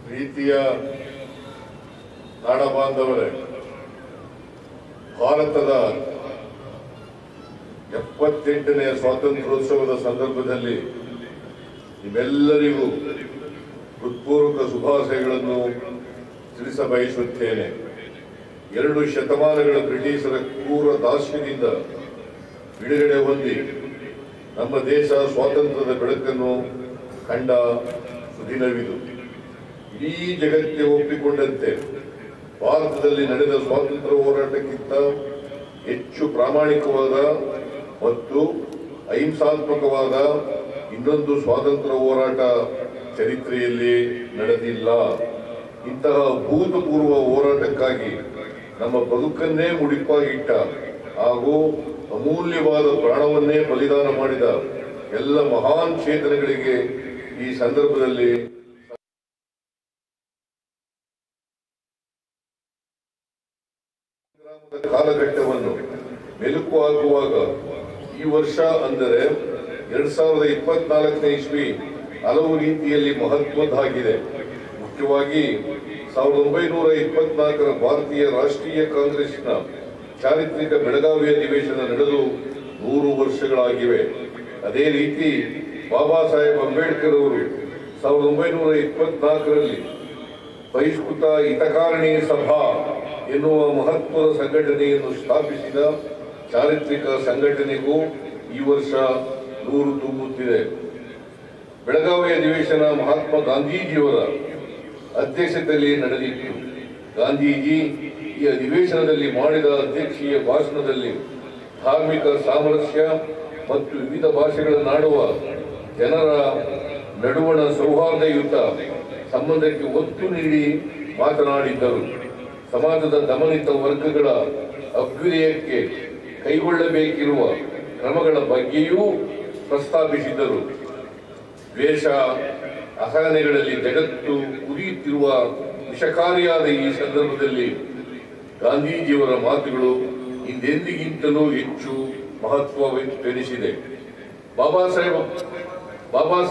ಪ್ರೀತಿಯ ನಾಡ ಬಾಂಧವರೇ, ಭಾರತದ 78ನೇ ಸ್ವಾತಂತ್ರ್ಯೋತ್ಸವದ ಸಂದರ್ಭದಲ್ಲಿ ನಿಮ್ಮೆಲ್ಲರಿಗೂ ಹೃತ್ಪೂರ್ವಕ ಶುಭಾಶಯಗಳನ್ನು ತಿಳಿಸಬಯಸುತ್ತೇನೆ. 2 ಶತಮಾನಗಳ ಬ್ರಿಟಿಷರ ಕ್ರೂರ ದಾಸ್ಯದಿಂದ ಬಿಡುಗಡೆ ಹೊಂದಿ ನಮ್ಮ ದೇಶ ಸ್ವಾತಂತ್ರ್ಯದ ಬೆಳಕನ್ನು ಕಂಡ ಸುದಿನವಿದು. ಇಡೀ ಜಗತ್ತಿಗೆ ಒಪ್ಪಿಕೊಂಡಂತೆ ಭಾರತದಲ್ಲಿ ನಡೆದ ಸ್ವಾತಂತ್ರ್ಯ ಹೋರಾಟಕ್ಕಿಂತ ಹೆಚ್ಚು ಪ್ರಾಮಾಣಿಕವಾದ ಮತ್ತು ಅಹಿಂಸಾತ್ಮಕವಾದ ಇನ್ನೊಂದು ಸ್ವಾತಂತ್ರ್ಯ ಹೋರಾಟ ಚರಿತ್ರೆಯಲ್ಲಿ ನಡೆದಿಲ್ಲ. ಇಂತಹ ಭೂತಪೂರ್ವ ಹೋರಾಟಕ್ಕಾಗಿ ನಮ್ಮ ಬದುಕನ್ನೇ ಮುಡಿಪಾಗಿಟ್ಟ ಹಾಗೂ ಅಮೂಲ್ಯವಾದ ಪ್ರಾಣವನ್ನೇ ಬಲಿದಾನ ಮಾಡಿದ ಎಲ್ಲ ಮಹಾನ್ ಚೇತನಗಳಿಗೆ ಈ ಸಂದರ್ಭದಲ್ಲಿ ಕಾಲಘಟ್ಟವನ್ನು ಮೆಲುಕು ಹಾಕುವಾಗ ಈ ವರ್ಷ ಅಂದರೆ 2024ನೇ ಇಸ್ವಿ ಹಲವು ರೀತಿಯಲ್ಲಿ ಮಹತ್ವದ್ದಾಗಿದೆ. ಮುಖ್ಯವಾಗಿ 1924ರ ಭಾರತೀಯ ರಾಷ್ಟ್ರೀಯ ಕಾಂಗ್ರೆಸ್ನ ಚಾರಿತ್ರಿಕ ಬೆಳಗಾವಿ ಅಧಿವೇಶನ ನಡೆದು 100 ವರ್ಷಗಳಾಗಿವೆ. ಅದೇ ರೀತಿ ಬಾಬಾ ಸಾಹೇಬ್ ಅಂಬೇಡ್ಕರ್ ಅವರು 1924ರಲ್ಲಿ ಬಹಿಷ್ಕೃತ ಹಿತಕಾರಣಿ ಸಭಾ ಎನ್ನುವ ಮಹತ್ವದ ಸಂಘಟನೆಯನ್ನು ಸ್ಥಾಪಿಸಿದ ಚಾರಿತ್ರಿಕ ಸಂಘಟನೆಗೂ ಈ ವರ್ಷ 100 ತುಂಬುತ್ತಿದೆ. ಬೆಳಗಾವಿ ಅಧಿವೇಶನ ಮಹಾತ್ಮ ಗಾಂಧೀಜಿಯವರ ಅಧ್ಯಕ್ಷತೆಯಲ್ಲಿ ನಡೆದಿತ್ತು. ಗಾಂಧೀಜಿ ಈ ಅಧಿವೇಶನದಲ್ಲಿ ಮಾಡಿದ ಅಧ್ಯಕ್ಷೀಯ ಭಾಷಣದಲ್ಲಿ ಧಾರ್ಮಿಕ ಸಾಮರಸ್ಯ ಮತ್ತು ವಿವಿಧ ಭಾಷೆಗಳನ್ನಾಡುವ ಜನರ ನಡುವಣ ಸೌಹಾರ್ದಯುತ ಸಂಬಂಧಕ್ಕೆ ಒತ್ತು ನೀಡಿ ಮಾತನಾಡಿದ್ದರು. ಸಮಾಜದ ದಮನಿತ ವರ್ಗಗಳ ಅಭ್ಯುದಯಕ್ಕೆ ಕೈಗೊಳ್ಳಬೇಕಿರುವ ಕ್ರಮಗಳ ಬಗ್ಗೆಯೂ ಪ್ರಸ್ತಾಪಿಸಿದರು. ದ್ವೇಷ ಅಸಹನೆಗಳಲ್ಲಿ ಜಗತ್ತು ಕುದಿಯುತ್ತಿರುವ ವಿಷಕಾರಿಯಾದ ಈ ಸಂದರ್ಭದಲ್ಲಿ ಗಾಂಧೀಜಿಯವರ ಮಾತುಗಳು ಹಿಂದೆಂದಿಗಿಂತಲೂ ಹೆಚ್ಚು ಮಹತ್ವವೆನಿಸಿದೆ. ಬಾಬಾ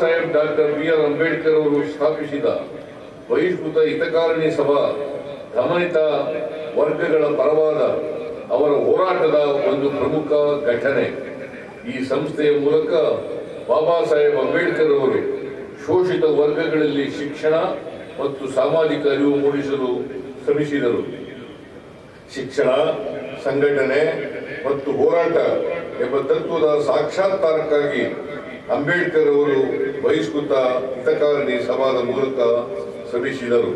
ಸಾಹೇಬ್ ಡಾಕ್ಟರ್ BR ಅಂಬೇಡ್ಕರ್ ಅವರು ಸ್ಥಾಪಿಸಿದ ಬಹಿಷ್ಕೃತ ಹಿತಕಾರಣಿ ಸಭಾ ದಮನಿತ ವರ್ಗಗಳ ಪರವಾದ ಅವರ ಹೋರಾಟದ ಒಂದು ಪ್ರಮುಖ ಘಟನೆ. ಈ ಸಂಸ್ಥೆಯ ಮೂಲಕ ಬಾಬಾ ಸಾಹೇಬ್ ಅಂಬೇಡ್ಕರ್ ಅವರು ಶೋಷಿತ ವರ್ಗಗಳಲ್ಲಿ ಶಿಕ್ಷಣ ಮತ್ತು ಸಾಮಾಜಿಕ ಅರಿವು ಮೂಡಿಸಲು ಶ್ರಮಿಸಿದರು. ಶಿಕ್ಷಣ, ಸಂಘಟನೆ ಮತ್ತು ಹೋರಾಟ ಎಂಬ ತತ್ವದ ಸಾಕ್ಷಾತ್ಕಾರಕ್ಕಾಗಿ ಅಂಬೇಡ್ಕರ್ ಅವರು ಬಹಿಷ್ಕೃತ ಹಿತಕಾರಣಿ ಸಭಾದ ಮೂಲಕ ಶ್ರಮಿಸಿದರು.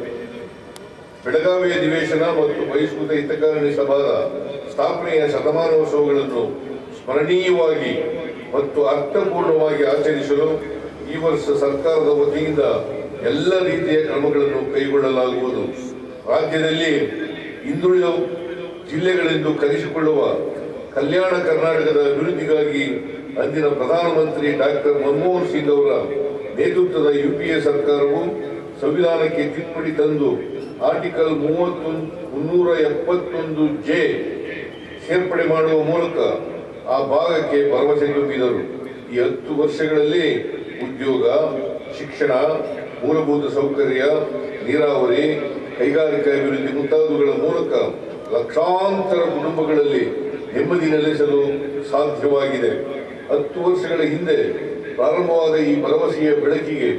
ಬೆಳಗಾವಿ ಅಧಿವೇಶನ ಮತ್ತು ಬಹಿಷ್ಕೃತ ಹಿತಕಾರಣಿ ಸಭಾದ ಸ್ಥಾಪನೆಯ ಶತಮಾನೋತ್ಸವಗಳನ್ನು ಸ್ಮರಣೀಯವಾಗಿ ಮತ್ತು ಅರ್ಥಪೂರ್ಣವಾಗಿ ಆಚರಿಸಲು ಈ ವರ್ಷ ಸರ್ಕಾರದ ವತಿಯಿಂದ ಎಲ್ಲ ರೀತಿಯ ಕ್ರಮಗಳನ್ನು ಕೈಗೊಳ್ಳಲಾಗುವುದು. ರಾಜ್ಯದಲ್ಲಿ ಹಿಂದುಳಿದ ಜಿಲ್ಲೆಗಳೆಂದು ಕರೆಸಿಕೊಳ್ಳುವ ಕಲ್ಯಾಣ ಕರ್ನಾಟಕದ ಅಭಿವೃದ್ಧಿಗಾಗಿ ಅಂದಿನ ಪ್ರಧಾನಮಂತ್ರಿ ಡಾಕ್ಟರ್ ಮನಮೋಹನ್ ಸಿಂಗ್ ಅವರ ನೇತೃತ್ವದ UPA ಸರ್ಕಾರವು ಸಂವಿಧಾನಕ್ಕೆ ತಿದ್ದುಪಡಿ ತಂದು ಆರ್ಟಿಕಲ್ 371J ಸೇರ್ಪಡೆ ಮಾಡುವ ಮೂಲಕ ಆ ಭಾಗಕ್ಕೆ ಭರವಸೆ ತುಂಬಿದರು. ಈ 10 ವರ್ಷಗಳಲ್ಲಿ ಉದ್ಯೋಗ, ಶಿಕ್ಷಣ, ಮೂಲಭೂತ ಸೌಕರ್ಯ, ನೀರಾವರಿ, ಕೈಗಾರಿಕಾ ಅಭಿವೃದ್ಧಿ ಮುಂತಾದವುಗಳ ಮೂಲಕ ಲಕ್ಷಾಂತರ ಕುಟುಂಬಗಳಲ್ಲಿ ನೆಮ್ಮದಿ ನೆಲೆಸಲು ಸಾಧ್ಯವಾಗಿದೆ. 10 ವರ್ಷಗಳ ಹಿಂದೆ ಪ್ರಾರಂಭವಾದ ಈ ಭರವಸೆಯ ಬೆಳಕಿಗೆ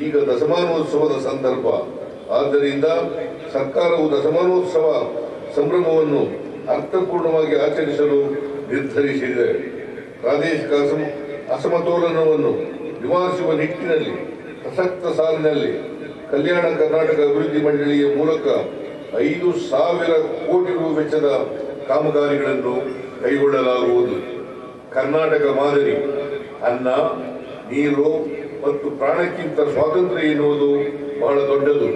ಈಗ ದಶಮಾನೋತ್ಸವದ ಸಂದರ್ಭ. ಆದ್ದರಿಂದ ಸರ್ಕಾರವು ದಶಮಾನೋತ್ಸವ ಸಂಭ್ರಮವನ್ನು ಅರ್ಥಪೂರ್ಣವಾಗಿ ಆಚರಿಸಲು ನಿರ್ಧರಿಸಿದೆ. ಪ್ರಾದೇಶಿಕ ಅಸಮತೋಲನವನ್ನು ನಿವಾರಿಸುವ ನಿಟ್ಟಿನಲ್ಲಿ ಪ್ರಸಕ್ತ ಸಾಲಿನಲ್ಲಿ ಕಲ್ಯಾಣ ಕರ್ನಾಟಕ ಅಭಿವೃದ್ಧಿ ಮಂಡಳಿಯ ಮೂಲಕ 5,000 ಕೋಟಿ ರು ವೆಚ್ಚದ ಕಾಮಗಾರಿಗಳನ್ನು ಕೈಗೊಳ್ಳಲಾಗುವುದು. ಕರ್ನಾಟಕ ಮಾದರಿ ಅನ್ನ, ನೀರು ಮತ್ತು ಪ್ರಾಣಕ್ಕಿಂತ ಸ್ವಾತಂತ್ರ್ಯ ಎನ್ನುವುದು ಬಹಳ ದೊಡ್ಡದು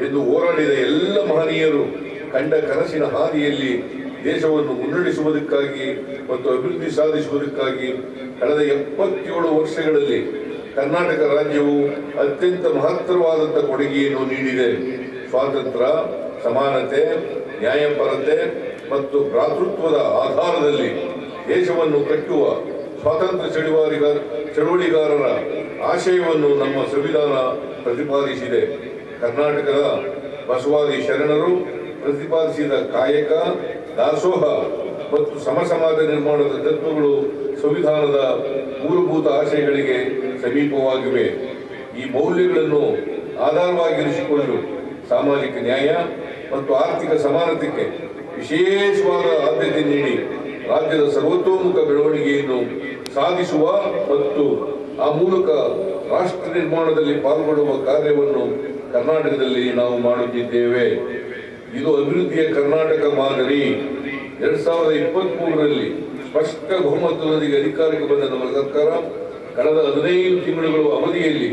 ಎಂದು ಹೋರಾಡಿದ ಎಲ್ಲ ಮಹನೀಯರು ಕಂಡ ಕನಸಿನ ಹಾದಿಯಲ್ಲಿ ದೇಶವನ್ನು ಮುನ್ನಡೆಸುವುದಕ್ಕಾಗಿ ಮತ್ತು ಅಭಿವೃದ್ಧಿ ಸಾಧಿಸುವುದಕ್ಕಾಗಿ ಕಳೆದ 77 ವರ್ಷಗಳಲ್ಲಿ ಕರ್ನಾಟಕ ರಾಜ್ಯವು ಅತ್ಯಂತ ಮಹತ್ತರವಾದಂಥ ಕೊಡುಗೆಯನ್ನು ನೀಡಿದೆ. ಸ್ವಾತಂತ್ರ್ಯ, ಸಮಾನತೆ, ನ್ಯಾಯಪರತೆ ಮತ್ತು ಭ್ರಾತೃತ್ವದ ಆಧಾರದಲ್ಲಿ ದೇಶವನ್ನು ಕಟ್ಟುವ ಸ್ವಾತಂತ್ರ್ಯ ಚಳುವಳಿಗಾರರ ಆಶಯವನ್ನು ನಮ್ಮ ಸಂವಿಧಾನ ಪ್ರತಿಪಾದಿಸಿದೆ. ಕರ್ನಾಟಕದ ಬಸವಾದಿ ಶರಣರು ಪ್ರತಿಪಾದಿಸಿದ ಕಾಯಕ, ದಾಸೋಹ ಮತ್ತು ಸಮಸಮಾಜ ನಿರ್ಮಾಣದ ತತ್ವಗಳು ಸಂವಿಧಾನದ ಮೂಲಭೂತ ಆಶಯಗಳಿಗೆ ಸಮೀಪವಾಗಿವೆ. ಈ ಮೌಲ್ಯಗಳನ್ನು ಆಧಾರವಾಗಿರಿಸಿಕೊಂಡು ಸಾಮಾಜಿಕ ನ್ಯಾಯ ಮತ್ತು ಆರ್ಥಿಕ ಸಮಾನತೆಗೆ ವಿಶೇಷವಾದ ಆದ್ಯತೆ ನೀಡಿ ರಾಜ್ಯದ ಸರ್ವತೋಮುಖ ಬೆಳವಣಿಗೆಯನ್ನು ಸಾಧಿಸುವ ಮತ್ತು ಆ ಮೂಲಕ ರಾಷ್ಟ್ರ ನಿರ್ಮಾಣದಲ್ಲಿ ಪಾಲ್ಗೊಳ್ಳುವ ಕಾರ್ಯವನ್ನು ಕರ್ನಾಟಕದಲ್ಲಿ ನಾವು ಮಾಡುತ್ತಿದ್ದೇವೆ. ಇದು ಅಭಿವೃದ್ಧಿಯ ಕರ್ನಾಟಕ ಮಾದರಿ. 2023ರಲ್ಲಿ ಸ್ಪಷ್ಟ ಬಹುಮತದೊಂದಿಗೆ ಅಧಿಕಾರಕ್ಕೆ ಬಂದ ನಮ್ಮ ಸರ್ಕಾರ ಕಳೆದ 15 ತಿಂಗಳುಗಳ ಅವಧಿಯಲ್ಲಿ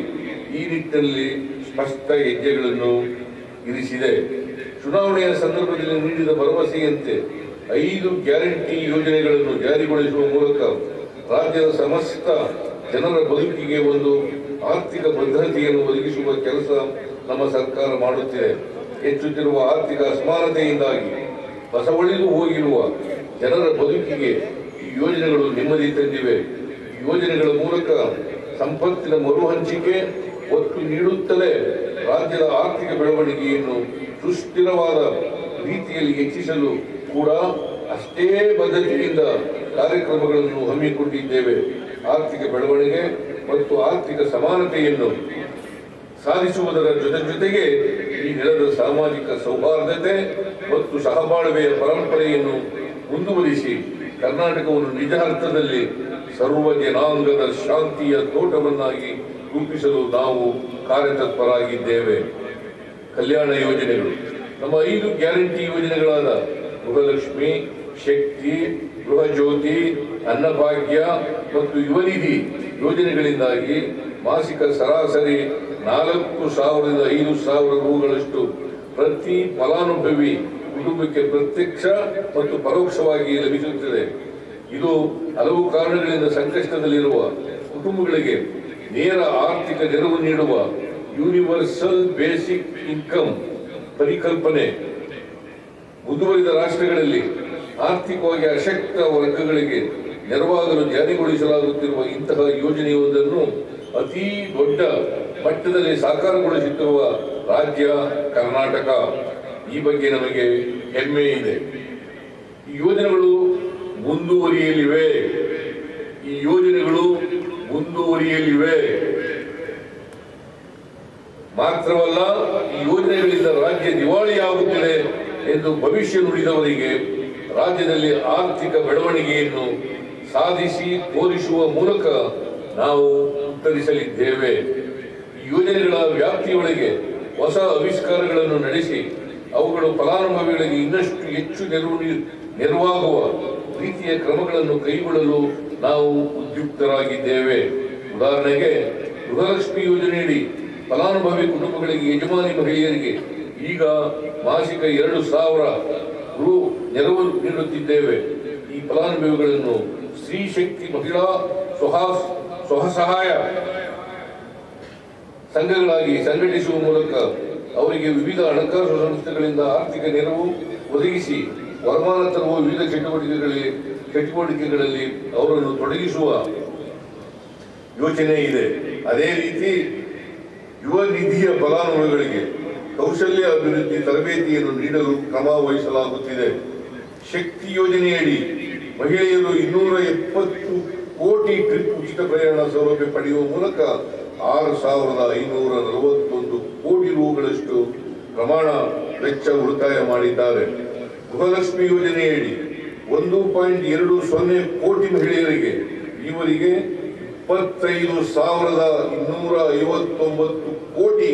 ಈ ನಿಟ್ಟಿನಲ್ಲಿ ಸ್ಪಷ್ಟ ಹೆಜ್ಜೆಗಳನ್ನು ಇರಿಸಿದೆ. ಚುನಾವಣೆಯ ಸಂದರ್ಭದಲ್ಲಿ ನೀಡಿದ ಭರವಸೆಯಂತೆ 5 ಗ್ಯಾರಂಟಿ ಯೋಜನೆಗಳನ್ನು ಜಾರಿಗೊಳಿಸುವ ಮೂಲಕ ರಾಜ್ಯದ ಸಮಸ್ತ ಜನರ ಬದುಕಿಗೆ ಒಂದು ಆರ್ಥಿಕ ಭದ್ರತೆಯನ್ನು ಒದಗಿಸುವ ಕೆಲಸ ನಮ್ಮ ಸರ್ಕಾರ ಮಾಡುತ್ತಿದೆ. ಹೆಚ್ಚುತ್ತಿರುವ ಆರ್ಥಿಕ ಅಸಮಾನತೆಯಿಂದಾಗಿ ಬಸವಳಿದು ಹೋಗಿರುವ ಜನರ ಬದುಕಿಗೆ ಈ ಯೋಜನೆಗಳು ನೆಮ್ಮದಿ ತಂದಿವೆ. ಈ ಯೋಜನೆಗಳ ಮೂಲಕ ಸಂಪತ್ತಿನ ಮರುಹಂಚಿಕೆ ಒತ್ತು ನೀಡುತ್ತಲೇ ರಾಜ್ಯದ ಆರ್ಥಿಕ ಬೆಳವಣಿಗೆಯನ್ನು ಸುಸ್ಥಿರವಾದ ರೀತಿಯಲ್ಲಿ ಹೆಚ್ಚಿಸಲು ಕೂಡ ಅಷ್ಟೇ ಬದ್ಧತೆಯಿಂದ ಕಾರ್ಯಕ್ರಮಗಳನ್ನು ಹಮ್ಮಿಕೊಂಡಿದ್ದೇವೆ. ಆರ್ಥಿಕ ಬೆಳವಣಿಗೆ ಮತ್ತು ಆರ್ಥಿಕ ಸಮಾನತೆಯನ್ನು ಸಾಧಿಸುವುದರ ಜೊತೆಗೆ ಈ ನೆಲದ ಸಾಮಾಜಿಕ ಸೌಹಾರ್ದತೆ ಮತ್ತು ಸಹಬಾಳ್ವೆಯ ಪರಂಪರೆಯನ್ನು ಮುಂದುವರಿಸಿ ಕರ್ನಾಟಕವನ್ನು ನಿಜ ಅರ್ಥದಲ್ಲಿ ಸರ್ವ ಜನಾಂಗದ ಶಾಂತಿಯ ತೋಟವನ್ನಾಗಿ ರೂಪಿಸಲು ನಾವು ಕಾರ್ಯತತ್ಪರಾಗಿದ್ದೇವೆ. ಕಲ್ಯಾಣ ಯೋಜನೆಗಳು ನಮ್ಮ 5 ಗ್ಯಾರಂಟಿ ಯೋಜನೆಗಳಾದ ಗೃಹಲಕ್ಷ್ಮಿ, ಶಕ್ತಿ, ಗೃಹ ಜ್ಯೋತಿ, ಅನ್ನಭಾಗ್ಯ ಮತ್ತು ಯುವನಿಧಿ ಯೋಜನೆಗಳಿಂದಾಗಿ ಮಾಸಿಕ ಸರಾಸರಿ 4,000ರಿಂದ 5,000 ರೂಗಳಷ್ಟು ಪ್ರತಿ ಫಲಾನುಭವಿ ಕುಟುಂಬಕ್ಕೆ ಪ್ರತ್ಯಕ್ಷ ಮತ್ತು ಪರೋಕ್ಷವಾಗಿ ಲಭಿಸುತ್ತದೆ. ಇದು ಹಲವು ಕಾರಣಗಳಿಂದ ಸಂಕಷ್ಟದಲ್ಲಿರುವ ಕುಟುಂಬಗಳಿಗೆ ನೇರ ಆರ್ಥಿಕ ನೆರವು ನೀಡುವ ಯೂನಿವರ್ಸಲ್ ಬೇಸಿಕ್ ಇನ್ಕಮ್ ಪರಿಕಲ್ಪನೆ. ಮುಂದುವರಿದ ರಾಷ್ಟ್ರಗಳಲ್ಲಿ ಆರ್ಥಿಕವಾಗಿ ಅಶಕ್ತ ವರ್ಗಗಳಿಗೆ ನೆರವಾಗಲು ಜಾರಿಗೊಳಿಸಲಾಗುತ್ತಿರುವ ಇಂತಹ ಯೋಜನೆಯೊಂದನ್ನು ಅತಿ ದೊಡ್ಡ ಮಟ್ಟದಲ್ಲಿ ಸಾಕಾರಗೊಳಿಸುತ್ತಿರುವ ರಾಜ್ಯ ಕರ್ನಾಟಕ. ಈ ಬಗ್ಗೆ ನಮಗೆ ಹೆಮ್ಮೆ ಇದೆ. ಈ ಯೋಜನೆಗಳು ಮುಂದುವರಿಯಲಿವೆ. ಮಾತ್ರವಲ್ಲ, ಈ ಯೋಜನೆಗಳಿಂದ ರಾಜ್ಯ ದಿವಾಳಿಯಾಗುತ್ತಿದೆ ಎಂದು ಭವಿಷ್ಯ ನುಡಿದವರಿಗೆ ರಾಜ್ಯದಲ್ಲಿ ಆರ್ಥಿಕ ಬೆಳವಣಿಗೆಯನ್ನು ಸಾಧಿಸಿ ತೋರಿಸುವ ಮೂಲಕ ನಾವು ಉತ್ತರಿಸಲಿದ್ದೇವೆ. ಈ ಯೋಜನೆಗಳ ವ್ಯಾಪ್ತಿಯೊಳಗೆ ಹೊಸ ಆವಿಷ್ಕಾರಗಳನ್ನು ನಡೆಸಿ ಅವುಗಳು ಫಲಾನುಭವಿಗಳಿಗೆ ಇನ್ನಷ್ಟು ಹೆಚ್ಚು ನೆರವಾಗುವ ರೀತಿಯ ಕ್ರಮಗಳನ್ನು ಕೈಗೊಳ್ಳಲು ನಾವು ಉದ್ಯುಕ್ತರಾಗಿದ್ದೇವೆ. ಉದಾಹರಣೆಗೆ, ಗೃಹಲಕ್ಷ್ಮಿ ಯೋಜನೆಯಡಿ ಫಲಾನುಭವಿ ಕುಟುಂಬಗಳಿಗೆ ಯಜಮಾನಿ ಮಹಿಳೆಯರಿಗೆ ಈಗ ಮಾಸಿಕ 2,000 ರು ನೆರವು ನೀಡುತ್ತಿದ್ದೇವೆ. ಈ ಫಲಾನುಭವಿಗಳನ್ನು ಸ್ತ್ರೀ ಶಕ್ತಿ ಮಹಿಳಾ ಸ್ವಸಹಾಯ ಸಂಘಗಳಾಗಿ ಸಂಘಟಿಸುವ ಮೂಲಕ ಅವರಿಗೆ ವಿವಿಧ ಹಣಕಾಸು ಸಂಸ್ಥೆಗಳಿಂದ ಆರ್ಥಿಕ ನೆರವು ಒದಗಿಸಿ ವರಮಾನ ತರುವ ವಿವಿಧ ಚಟುವಟಿಕೆಗಳಲ್ಲಿ ಅವರನ್ನು ತೊಡಗಿಸುವ ಯೋಚನೆ ಇದೆ. ಅದೇ ರೀತಿ ಯುವ ನಿಧಿಯ ಫಲಾನುಭವಿಗಳಿಗೆ ಕೌಶಲ್ಯ ಅಭಿವೃದ್ಧಿ ತರಬೇತಿಯನ್ನು ನೀಡಲು ಕ್ರಮ ವಹಿಸಲಾಗುತ್ತಿದೆ. ಶಕ್ತಿ ಯೋಜನೆಯಡಿ ಮಹಿಳೆಯರು 270 ಕೋಟಿ ಟ್ರಿಪ್ ಉಚಿತ ಪ್ರಯಾಣ ಸೌಲಭ್ಯ ಪಡೆಯುವ ಮೂಲಕ 6,541 ಕೋಟಿ ರೂಗಳಷ್ಟು ಪ್ರಮಾಣ ವೆಚ್ಚ ಉಳಿತಾಯ ಮಾಡಿದ್ದಾರೆ. ಗೃಹಲಕ್ಷ್ಮಿ ಯೋಜನೆಯಡಿ 1.20 ಕೋಟಿ ಮಹಿಳೆಯರಿಗೆ ಈವರೆಗೆ 25,259 ಕೋಟಿ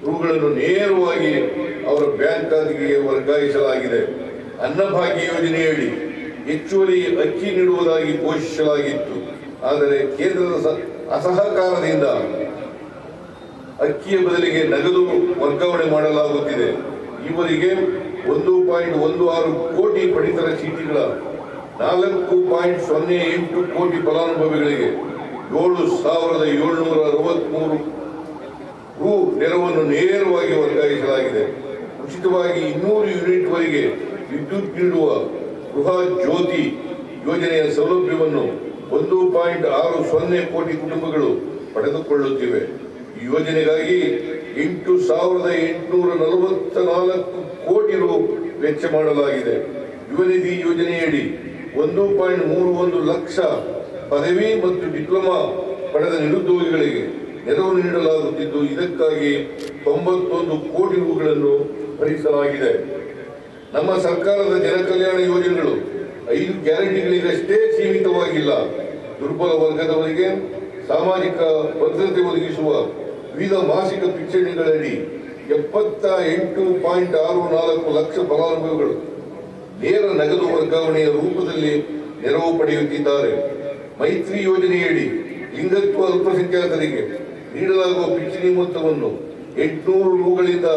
ರೂಗಳನ್ನು ನೇರವಾಗಿ ಅವರ ಬ್ಯಾಂಕ್ ಖಾತೆಗೆ ವರ್ಗಾಯಿಸಲಾಗಿದೆ. ಅನ್ನಭಾಗ್ಯ ಯೋಜನೆಯಡಿ ಹೆಚ್ಚುವರಿ ಅಕ್ಕಿ ನೀಡುವುದಾಗಿ ಘೋಷಿಸಲಾಗಿತ್ತು. ಆದರೆ ಕೇಂದ್ರದ ಅಸಹಕಾರದಿಂದ ಅಕ್ಕಿಯ ಬದಲಿಗೆ ನಗದು ವರ್ಗಾವಣೆ ಮಾಡಲಾಗುತ್ತಿದೆ. ಈವರೆಗೆ 1.16 ಕೋಟಿ ಪಡಿತರ ಚೀಟಿಗಳ 4.08 ಕೋಟಿ ಫಲಾನುಭವಿಗಳಿಗೆ 7,763 ರು ನೆರವನ್ನು ನೇರವಾಗಿ ವರ್ಗಾಯಿಸಲಾಗಿದೆ. ಉಚಿತವಾಗಿ 200 ಯೂನಿಟ್ ವರೆಗೆ ವಿದ್ಯುತ್ ನೀಡುವ ಗೃಹ ಜ್ಯೋತಿ ಯೋಜನೆಯ ಸೌಲಭ್ಯವನ್ನು 1.60 ಕೋಟಿ ಕುಟುಂಬಗಳು ಪಡೆದುಕೊಳ್ಳುತ್ತಿವೆ. ಈ ಯೋಜನೆಗಾಗಿ 8,844 ಕೋಟಿ ರು ವೆಚ್ಚ ಮಾಡಲಾಗಿದೆ. ಯುವ ನಿಧಿ ಯೋಜನೆಯಡಿ 1.31 ಲಕ್ಷ ಪದವಿ ಮತ್ತು ಡಿಪ್ಲೊಮಾ ಪಡೆದ ನಿರುದ್ಯೋಗಿಗಳಿಗೆ ನೆರವು ನೀಡಲಾಗುತ್ತಿದ್ದು, ಇದಕ್ಕಾಗಿ 91 ಕೋಟಿ ರುಗಳನ್ನು ಭರಿಸಲಾಗಿದೆ. ನಮ್ಮ ಸರ್ಕಾರದ ಜನಕಲ್ಯಾಣ ಯೋಜನೆಗಳು 5 ಗ್ಯಾರಂಟಿಗಳಿಗಷ್ಟೇ ಸೀಮಿತವಾಗಿಲ್ಲ. ದುರ್ಬಲ ವರ್ಗದವರಿಗೆ ಸಾಮಾಜಿಕ ಭದ್ರತೆ ಒದಗಿಸುವ ವಿವಿಧ ಮಾಸಿಕ ಪಿಂಚಣಿಗಳಡಿ 78.64 ಲಕ್ಷ ಫಲಾನುಭವಿಗಳು ನೇರ ನಗದು ವರ್ಗಾವಣೆಯ ರೂಪದಲ್ಲಿ ನೆರವು ಪಡೆಯುತ್ತಿದ್ದಾರೆ. ಮೈತ್ರಿ ಯೋಜನೆಯಡಿ ಲಿಂಗತ್ವ ಅಲ್ಪಸಂಖ್ಯಾತರಿಗೆ ನೀಡಲಾಗುವ ಪಿಂಚಣಿ ಮೊತ್ತವನ್ನು 800 ರುಗಳಿಂದ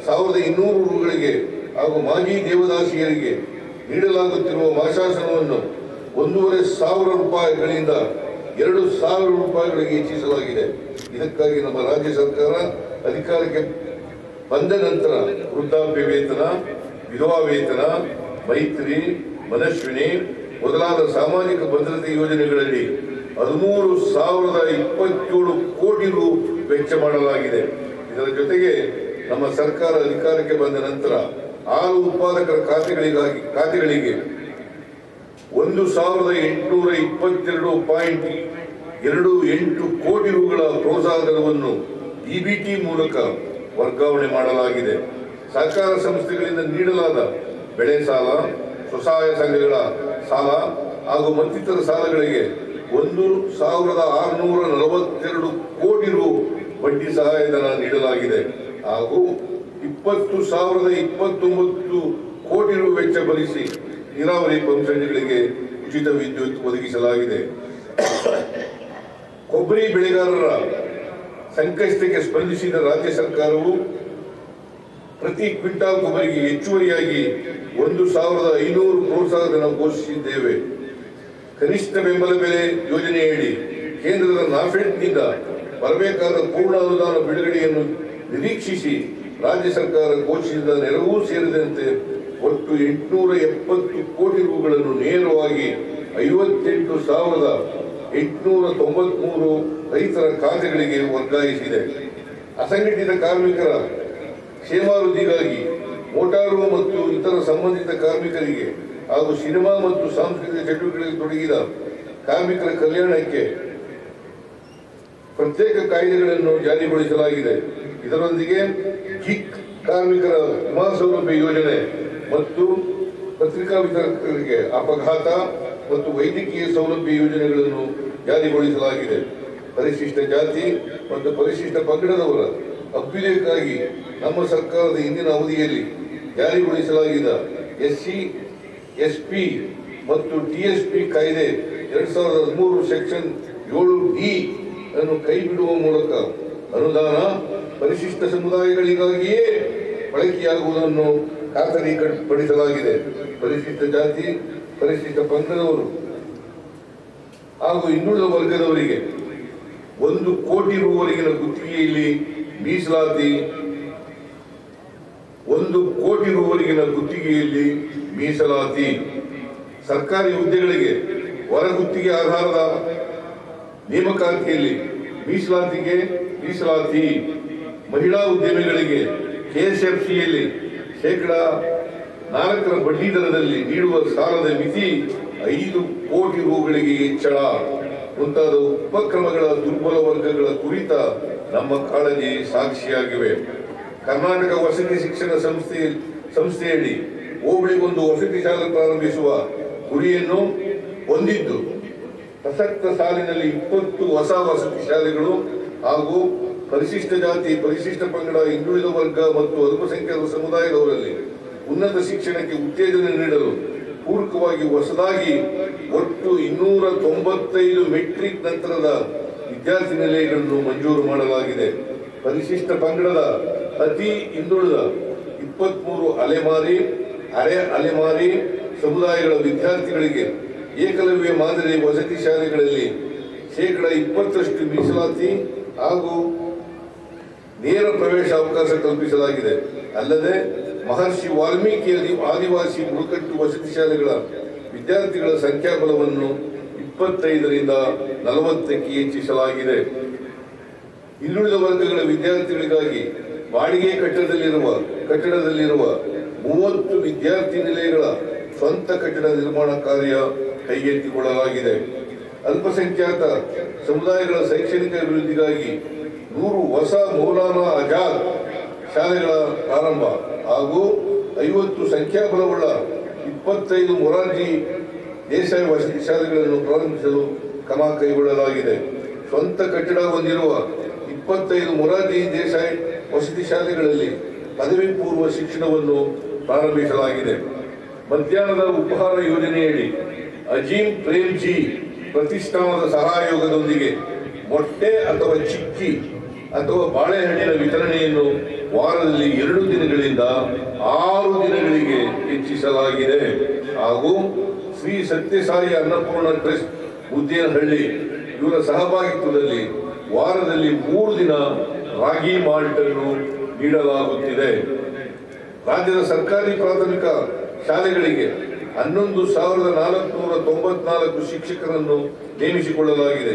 1200 ರುಗಳಿಗೆ ಹಾಗೂ ಮಾಜಿ ದೇವದಾಸಿಯರಿಗೆ ನೀಡಲಾಗುತ್ತಿರುವ ಮಾಸಾಸನವನ್ನು 1,500 ರೂಪಾಯಿಗಳಿಂದ 2,000 ರೂಪಾಯಿಗಳಿಗೆ ಹೆಚ್ಚಿಸಲಾಗಿದೆ. ಇದಕ್ಕಾಗಿ ನಮ್ಮ ರಾಜ್ಯ ಸರ್ಕಾರ ಅಧಿಕಾರಕ್ಕೆ ಬಂದ ನಂತರ ವೃದ್ಧಾಪ್ಯ ವೇತನ, ವಿಧವಾ ವೇತನ, ಮೈತ್ರಿ, ಮನಸ್ವಿನಿ ಮೊದಲಾದ ಸಾಮಾಜಿಕ ಭದ್ರತೆ ಯೋಜನೆಗಳಲ್ಲಿ 13,027 ಕೋಟಿ ರು ವೆಚ್ಚ ಮಾಡಲಾಗಿದೆ. ಇದರ ಜೊತೆಗೆ ನಮ್ಮ ಸರ್ಕಾರ ಅಧಿಕಾರಕ್ಕೆ ಬಂದ ನಂತರ ಹಾಲು ಉತ್ಪಾದಕರ ಖಾತೆಗಳಿಗೆ 1,822.28 ಕೋಟಿ ರುಗಳ ಪ್ರೋತ್ಸಾಹಧನವನ್ನು ಇಬಿಟಿ ಮೂಲಕ ವರ್ಗಾವಣೆ ಮಾಡಲಾಗಿದೆ. ಸಹಕಾರ ಸಂಸ್ಥೆಗಳಿಂದ ನೀಡಲಾದ ಬೆಳೆ ಸಾಲ, ಸ್ವಸಹಾಯ ಸಂಘಗಳ ಸಾಲ ಹಾಗೂ ಮತ್ತಿತರ ಸಾಲಗಳಿಗೆ 1,642 ಕೋಟಿ ರು ಬಡ್ಡಿ ಸಹಾಯಧನ ನೀಡಲಾಗಿದೆ ಹಾಗೂ 20,029 ಕೋಟಿ ರು ವೆಚ್ಚ ಭರಿಸಿ ನೀರಾವರಿ ಪಂಪ್ಸೆಟ್ಗಳಿಗೆ ಉಚಿತ ವಿದ್ಯುತ್ ಒದಗಿಸಲಾಗಿದೆ. ಕೊಬ್ಬರಿ ಬೆಳೆಗಾರರ ಸಂಕಷ್ಟಕ್ಕೆ ಸ್ಪಂದಿಸಿದ ರಾಜ್ಯ ಸರ್ಕಾರವು ಪ್ರತಿ ಕ್ವಿಂಟಾಲ್ ಕೊಬ್ಬರಿಗೆ ಹೆಚ್ಚುವರಿಯಾಗಿ 1,500 ಪ್ರೋತ್ಸಾಹಧನ ಘೋಷಿಸಿದ್ದೇವೆ. ಕನಿಷ್ಠ ಬೆಂಬಲ ಬೆಲೆ ಯೋಜನೆಯಡಿ ಕೇಂದ್ರದ ನಾಫೆಡ್ನಿಂದ ಬರಬೇಕಾದ ಪೂರ್ಣ ಅನುದಾನ ಬಿಡುಗಡೆಯನ್ನು ನಿರೀಕ್ಷಿಸಿ ರಾಜ್ಯ ಸರ್ಕಾರ ಘೋಷಿಸಿದ ನೆರವು ಸೇರಿದಂತೆ ಒಟ್ಟು 870 ಕೋಟಿ ರುಗಳನ್ನು ನೇರವಾಗಿ 58,893 ರೈತರ ಖಾತೆಗಳಿಗೆ ವರ್ಗಾಯಿಸಿದೆ. ಅಸಂಘಟಿತ ಕಾರ್ಮಿಕರ ಕ್ಷೇಮಾಭಿವೃದ್ಧಿಗಾಗಿ ಮೋಟಾರು ಮತ್ತು ಇತರ ಸಂಬಂಧಿತ ಕಾರ್ಮಿಕರಿಗೆ ಹಾಗೂ ಸಿನಿಮಾ ಮತ್ತು ಸಾಂಸ್ಕೃತಿಕ ಚಟುವಟಿಕೆಗಳಿಗೆ ತೊಡಗಿದ ಕಾರ್ಮಿಕರ ಕಲ್ಯಾಣಕ್ಕೆ ಪ್ರತ್ಯೇಕ ಕಾಯ್ದೆಗಳನ್ನು ಜಾರಿಗೊಳಿಸಲಾಗಿದೆ. ಇದರೊಂದಿಗೆ ಗಿಗ್ ಕಾರ್ಮಿಕರ ವಿಮಾ ಸೌಲಭ್ಯ ಯೋಜನೆ ಮತ್ತು ಪತ್ರಿಕಾ ವಿತರಕರಿಗೆ ಅಪಘಾತ ಮತ್ತು ವೈದ್ಯಕೀಯ ಸೌಲಭ್ಯ ಯೋಜನೆಗಳನ್ನು ಜಾರಿಗೊಳಿಸಲಾಗಿದೆ. ಪರಿಶಿಷ್ಟ ಜಾತಿ ಮತ್ತು ಪರಿಶಿಷ್ಟ ಪಂಗಡದವರ ಅಭ್ಯುದಯಕ್ಕಾಗಿ ನಮ್ಮ ಸರ್ಕಾರದ ಹಿಂದಿನ ಅವಧಿಯಲ್ಲಿ ಜಾರಿಗೊಳಿಸಲಾಗಿದ್ದ SC, SP ಮತ್ತು TSP ಕಾಯ್ದೆ 2013 ಸೆಕ್ಷನ್ 7D ಅನ್ನು ಕೈಬಿಡುವ ಮೂಲಕ ಅನುದಾನ ಪರಿಶಿಷ್ಟ ಸಮುದಾಯಗಳಿಗಾಗಿಯೇ ಬಳಕೆಯಾಗುವುದನ್ನು ಖಾತರಿಪಡಿಸಲಾಗಿದೆ. ಪರಿಶಿಷ್ಟ ಜಾತಿ, ಪರಿಶಿಷ್ಟ ಪಂಗಡದವರು ಹಾಗೂ ಹಿಂದುಳಿದ ವರ್ಗದವರಿಗೆ 1 ಕೋಟಿ ರುವರೆಗಿನ ಗುತ್ತಿಗೆಯಲ್ಲಿ ಮೀಸಲಾತಿ 1 ಕೋಟಿ ರುವರೆಗಿನ ಗುತ್ತಿಗೆಯಲ್ಲಿ ಮೀಸಲಾತಿ. ಸರ್ಕಾರಿ ಹುದ್ದೆಗಳಿಗೆ ಹೊರಗುತ್ತಿಗೆ ಆಧಾರದ ನೇಮಕಾತಿಯಲ್ಲಿ ಮೀಸಲಾತಿ. ಮಹಿಳಾ ಉದ್ಯಮಿಗಳಿಗೆ KSFCಯಲ್ಲಿ 4% ಬಡ್ಡಿ ದರದಲ್ಲಿ ನೀಡುವ ಸಾಲದ ಮಿತಿ 5 ಕೋಟಿ ರುಗಳಿಗೆ ಹೆಚ್ಚಳ ಮುಂತಾದ ಉಪಕ್ರಮಗಳ ದುರ್ಬಲ ವರ್ಗಗಳ ಕುರಿತ ನಮ್ಮ ಕಾಳಜಿ ಸಾಕ್ಷಿಯಾಗಿವೆ. ಕರ್ನಾಟಕ ವಸತಿ ಶಿಕ್ಷಣ ಸಂಸ್ಥೆಯಡಿ ಹೋಬಳಿಗೊಂದು ವಸತಿ ಶಾಲೆ ಪ್ರಾರಂಭಿಸುವ ಗುರಿಯನ್ನು ಹೊಂದಿದ್ದು, ಪ್ರಸಕ್ತ ಸಾಲಿನಲ್ಲಿ 20 ಹೊಸ ವಸತಿ ಶಾಲೆಗಳು ಹಾಗೂ ಪರಿಶಿಷ್ಟ ಜಾತಿ, ಪರಿಶಿಷ್ಟ ಪಂಗಡ, ಹಿಂದುಳಿದ ವರ್ಗ ಮತ್ತು ಅಲ್ಪಸಂಖ್ಯಾತ ಸಮುದಾಯದವರಲ್ಲಿ ಉನ್ನತ ಶಿಕ್ಷಣಕ್ಕೆ ಉತ್ತೇಜನ ನೀಡಲು ಪೂರಕವಾಗಿ ಹೊಸದಾಗಿ ಒಟ್ಟು 295 ಮೆಟ್ರಿಕ್ ನಂತರದ ವಿದ್ಯಾರ್ಥಿ ನಿಲಯಗಳನ್ನು ಮಂಜೂರು ಮಾಡಲಾಗಿದೆ. ಪರಿಶಿಷ್ಟ ಪಂಗಡದ ಅತಿ ಹಿಂದುಳಿದ 23 ಅಲೆಮಾರಿ, ಅರೆ ಅಲೆಮಾರಿ ಸಮುದಾಯಗಳ ವಿದ್ಯಾರ್ಥಿಗಳಿಗೆ ಏಕಲವ್ಯ ಮಾದರಿ ವಸತಿ ಶಾಲೆಗಳಲ್ಲಿ 20% ಮೀಸಲಾತಿ ಹಾಗೂ ನೇರ ಪ್ರವೇಶ ಅವಕಾಶ ಕಲ್ಪಿಸಲಾಗಿದೆ. ಅಲ್ಲದೆ ಮಹರ್ಷಿ ವಾಲ್ಮೀಕಿ ಆದಿವಾಸಿ ಬುಡಕಟ್ಟು ವಸತಿ ಶಾಲೆಗಳ ವಿದ್ಯಾರ್ಥಿಗಳ ಸಂಖ್ಯಾಬಲವನ್ನು 25ರಿಂದ 40ಕ್ಕೆ ಹೆಚ್ಚಿಸಲಾಗಿದೆ. ಹಿಂದುಳಿದ ವರ್ಗಗಳ ವಿದ್ಯಾರ್ಥಿಗಳಿಗಾಗಿ ಬಾಡಿಗೆ ಕಟ್ಟಡದಲ್ಲಿರುವ 30 ವಿದ್ಯಾರ್ಥಿ ನಿಲಯಗಳ ಸ್ವಂತ ಕಟ್ಟಡ ನಿರ್ಮಾಣ ಕಾರ್ಯ ಕೈಗೆತ್ತಿಕೊಳ್ಳಲಾಗಿದೆ. ಅಲ್ಪಸಂಖ್ಯಾತ ಸಮುದಾಯಗಳ ಶೈಕ್ಷಣಿಕ ಅಭಿವೃದ್ಧಿಗಾಗಿ 100 ಹೊಸ ಮೌಲಾನಾ ಆಜಾದ್ ಶಾಲೆಗಳ ಪ್ರಾರಂಭ ಹಾಗೂ 50 ಸಂಖ್ಯಾಬಲವುಳ್ಳ 25 ಮೊರಾರ್ಜಿ ದೇಸಾಯಿ ವಸತಿ ಶಾಲೆಗಳನ್ನು ಪ್ರಾರಂಭಿಸಲು ಕ್ರಮ ಕೈಗೊಳ್ಳಲಾಗಿದೆ. ಸ್ವಂತ ಕಟ್ಟಡ ಹೊಂದಿರುವ 25 ಮೊರಾರ್ಜಿ ದೇಸಾಯಿ ವಸತಿ ಶಾಲೆಗಳಲ್ಲಿ ಪದವಿ ಪೂರ್ವ ಶಿಕ್ಷಣವನ್ನು ಪ್ರಾರಂಭಿಸಲಾಗಿದೆ. ಮಧ್ಯಾಹ್ನದ ಉಪಹಾರ ಯೋಜನೆಯಡಿ ಅಜೀಂ ಪ್ರೇಮ್ಜಿ ಪ್ರತಿಷ್ಠಾನದ ಸಹಯೋಗದೊಂದಿಗೆ ಮೊಟ್ಟೆ ಅಥವಾ ಚಿಕ್ಕಿ ಅಥವಾ ಬಾಳೆಹಣ್ಣಿನ ವಿತರಣೆಯನ್ನು ವಾರದಲ್ಲಿ 2 ದಿನಗಳಿಂದ 6 ದಿನಗಳಿಗೆ ಹೆಚ್ಚಿಸಲಾಗಿದೆ. ಹಾಗೂ ಶ್ರೀ ಸತ್ಯಸಾಯಿ ಅನ್ನಪೂರ್ಣ ಟ್ರಸ್ಟ್ ಮುದ್ದೇನಹಳ್ಳಿ ಇವರ ಸಹಭಾಗಿತ್ವದಲ್ಲಿ ವಾರದಲ್ಲಿ 3 ದಿನ ರಾಗಿ ಮಾಲ್ಟ್ ಅನ್ನು ನೀಡಲಾಗುತ್ತಿದೆ. ರಾಜ್ಯದ ಸರ್ಕಾರಿ ಪ್ರಾಥಮಿಕ ಶಾಲೆಗಳಿಗೆ 11,494 ಶಿಕ್ಷಕರನ್ನು ನೇಮಿಸಿಕೊಳ್ಳಲಾಗಿದೆ.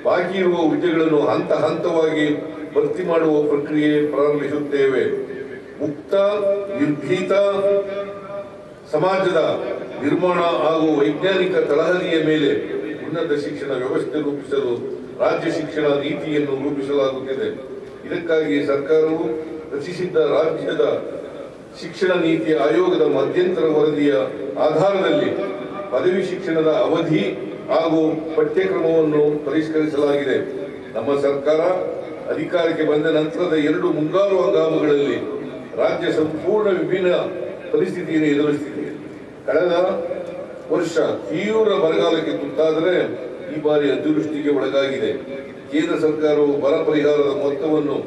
ಬಾಕಿ ಇರುವ ಹುದ್ದೆಗಳನ್ನು ಹಂತ ಹಂತವಾಗಿ ಭರ್ತಿ ಮಾಡುವ ಪ್ರಕ್ರಿಯೆ ಪ್ರಾರಂಭಿಸುತ್ತೇವೆ. ಮುಕ್ತ ನಿರ್ಭೀತ ಸಮಾಜದ ನಿರ್ಮಾಣ ಹಾಗೂ ವೈಜ್ಞಾನಿಕ ತಳಹದಿಯ ಮೇಲೆ ಉನ್ನತ ಶಿಕ್ಷಣ ವ್ಯವಸ್ಥೆ ರೂಪಿಸಲು ರಾಜ್ಯ ಶಿಕ್ಷಣ ನೀತಿಯನ್ನು ರೂಪಿಸಲಾಗುತ್ತಿದೆ. ಇದಕ್ಕಾಗಿ ಸರ್ಕಾರವು ರಚಿಸಿದ್ದ ರಾಜ್ಯದ ಶಿಕ್ಷಣ ನೀತಿ ಆಯೋಗದ ಮಧ್ಯಂತರ ವರದಿಯ ಆಧಾರದಲ್ಲಿ ಪದವಿ ಶಿಕ್ಷಣದ ಅವಧಿ ಹಾಗೂ ಪಠ್ಯಕ್ರಮವನ್ನು ಪರಿಷ್ಕರಿಸಲಾಗಿದೆ. ನಮ್ಮ ಸರ್ಕಾರ ಅಧಿಕಾರಕ್ಕೆ ಬಂದ ನಂತರದ 2 ಮುಂಗಾರು ಹಂಗಾಮುಗಳಲ್ಲಿ ರಾಜ್ಯ ಸಂಪೂರ್ಣ ವಿಭಿನ್ನ ಪರಿಸ್ಥಿತಿಯನ್ನು ಎದುರಿಸುತ್ತಿದೆ. ಕಳೆದ ವರ್ಷ ತೀವ್ರ ಬರಗಾಲಕ್ಕೆ ತುತ್ತಾದರೆ ಈ ಬಾರಿ ಅತಿವೃಷ್ಟಿಗೆ ಒಳಗಾಗಿದೆ. ಕೇಂದ್ರ ಸರ್ಕಾರವು ಬರ ಪರಿಹಾರದ ಮೊತ್ತವನ್ನು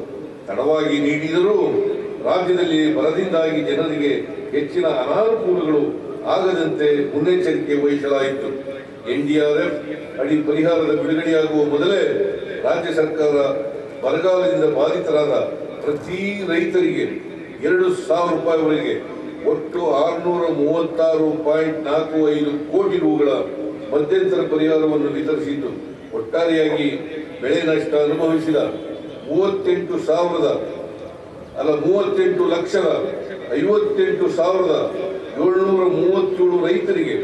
ತಡವಾಗಿ ನೀಡಿದರೂ ರಾಜ್ಯದಲ್ಲಿ ಬರದಿಂದಾಗಿ ಜನರಿಗೆ ಹೆಚ್ಚಿನ ಅನಾನುಕೂಲಗಳು ಆಗದಂತೆ ಮುನ್ನೆಚ್ಚರಿಕೆ ವಹಿಸಲಾಯಿತು. NDRF ಅಡಿ ಪರಿಹಾರದ ಬಿಡುಗಡೆಯಾಗುವ ಮೊದಲೇ ರಾಜ್ಯ ಸರ್ಕಾರ ಬರಗಾಲದಿಂದ ಬಾಧಿತರಾದ ಪ್ರತಿ ರೈತರಿಗೆ 2,000 ರೂಪಾಯಿವರೆಗೆ ಒಟ್ಟು 636.45 ಕೋಟಿ ರೂಗಳ ಮಧ್ಯಂತರ ಪರಿಹಾರವನ್ನು ವಿತರಿಸಿದ್ದು, ಒಟ್ಟಾರೆಯಾಗಿ ಬೆಳೆ ನಷ್ಟ ಅನುಭವಿಸಿದ 38,58,737 ರೈತರಿಗೆ